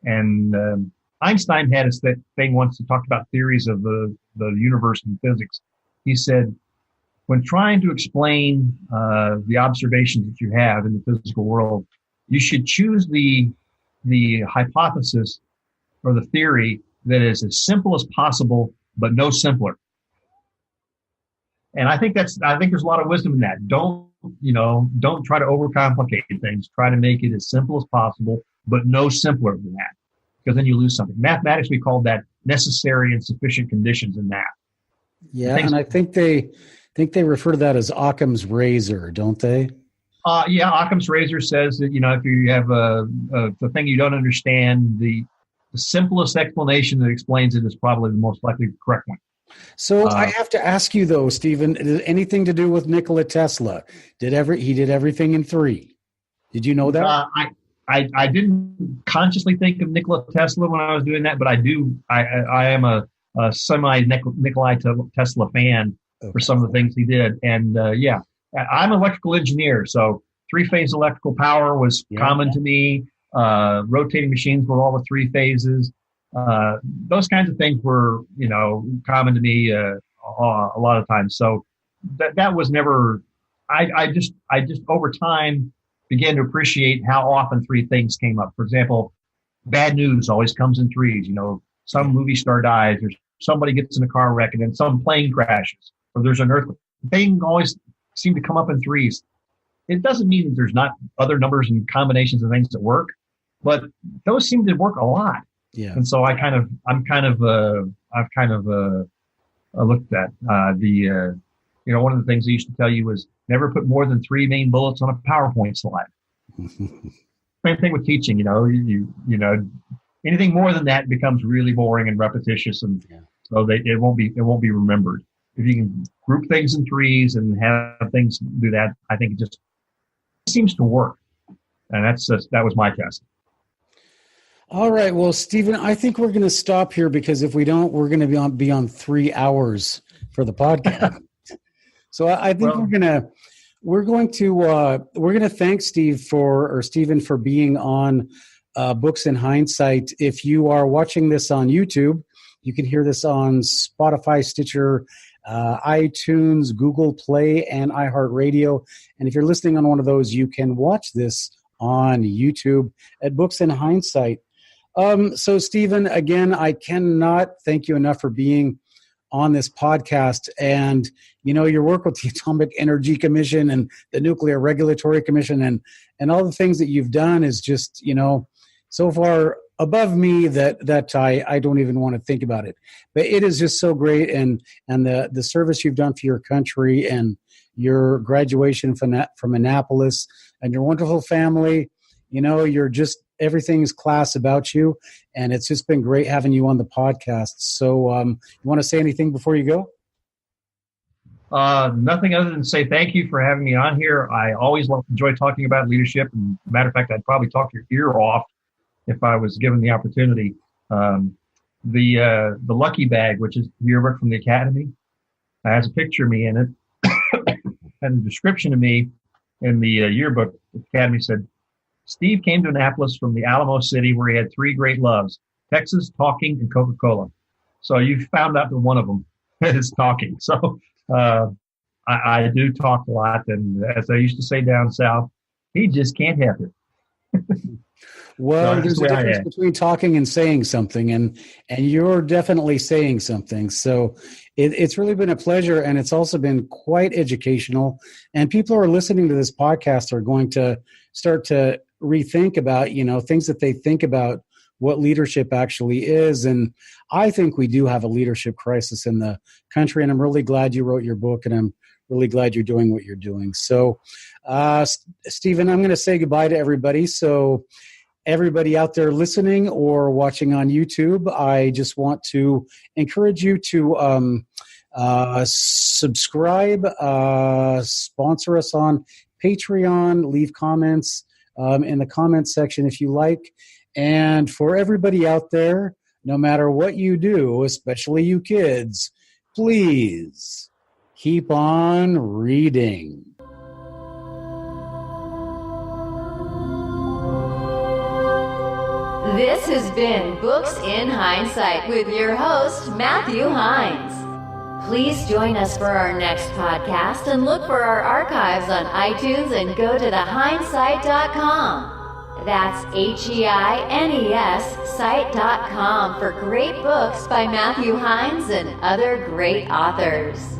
And Einstein had this thing once to talk about theories of the universe and physics. He said, when trying to explain the observations that you have in the physical world, you should choose the hypothesis or the theory that is as simple as possible, but no simpler. And I think there's a lot of wisdom in that. Don't try to overcomplicate things. Try to make it as simple as possible, but no simpler than that, because then you lose something. Mathematics, we call that necessary and sufficient conditions in math. Yeah, and I think they refer to that as Occam's razor, don't they? Yeah, Occam's razor says that, if you have the thing you don't understand, the simplest explanation that explains it is probably the most likely correct one. So I have to ask you though, Stephen, anything to do with Nikola Tesla? He did everything in 3. Did you know that? I didn't consciously think of Nikola Tesla when I was doing that, but I do. I am a semi Nikola Tesla fan for some of the things he did, and I'm an electrical engineer, so 3-phase electrical power was common to me. Rotating machines with all the 3 phases. Those kinds of things were, common to me a lot of times. So that was never. I just over time began to appreciate how often 3 things came up. For example, bad news always comes in 3s. Some movie star dies, or somebody gets in a car wreck, and then some plane crashes, or there's an earthquake. Things always seem to come up in 3s. It doesn't mean that there's not other numbers and combinations of things that work, but those seem to work a lot. Yeah. And so I've kind of looked at one of the things they used to tell you was never put more than 3 main bullets on a PowerPoint slide. Same thing with teaching. Anything more than that becomes really boring and repetitious, and so it won't be remembered. If you can group things in 3s and have things do that, I think it just seems to work. And that was my test. All right. Well, Stephen, I think we're going to stop here, because if we don't, we're going to be on 3 hours for the podcast. So I think we're going to thank Stephen for being on Books in Hindsight. If you are watching this on YouTube, you can hear this on Spotify, Stitcher, iTunes, Google Play, and iHeartRadio. And if you're listening on one of those, you can watch this on YouTube at Books in Hindsight. So, Stephen, again, I cannot thank you enough for being on this podcast. And, your work with the Atomic Energy Commission and the Nuclear Regulatory Commission and all the things that you've done is just, so far above me that I don't even want to think about it. But it is just so great. And the service you've done for your country and your graduation from Annapolis and your wonderful family, you're just, everything's class about you. And it's just been great having you on the podcast. So you want to say anything before you go? Nothing other than say thank you for having me on here. I always enjoy talking about leadership. And matter of fact, I'd probably talk your ear off if I was given the opportunity. The Lucky Bag, which is the yearbook from the Academy, has a picture of me in it. And the description of me in the yearbook, the Academy said, Steve came to Annapolis from the Alamo City, where he had 3 great loves: Texas, talking, and Coca-Cola. So you found out that one of them is talking. So I do talk a lot. And as I used to say down south, he just can't help it. Well, there's a difference between talking and saying something, and you're definitely saying something. So it's really been a pleasure, and it's also been quite educational. And people who are listening to this podcast are going to start to rethink about, things that they think about what leadership actually is. And I think we do have a leadership crisis in the country, and I'm really glad you wrote your book, and I'm really glad you're doing what you're doing. So, Stephen, I'm going to say goodbye to everybody. So everybody out there listening or watching on YouTube, I just want to encourage you to subscribe, sponsor us on Patreon, leave comments in the comments section if you like. And for everybody out there, no matter what you do, especially you kids, please keep on reading. This has been Books in Hindsight with your host, Matthew Hines. Please join us for our next podcast and look for our archives on iTunes and go to thehindsight.com. That's HEINES site.com for great books by Matthew Hines and other great authors.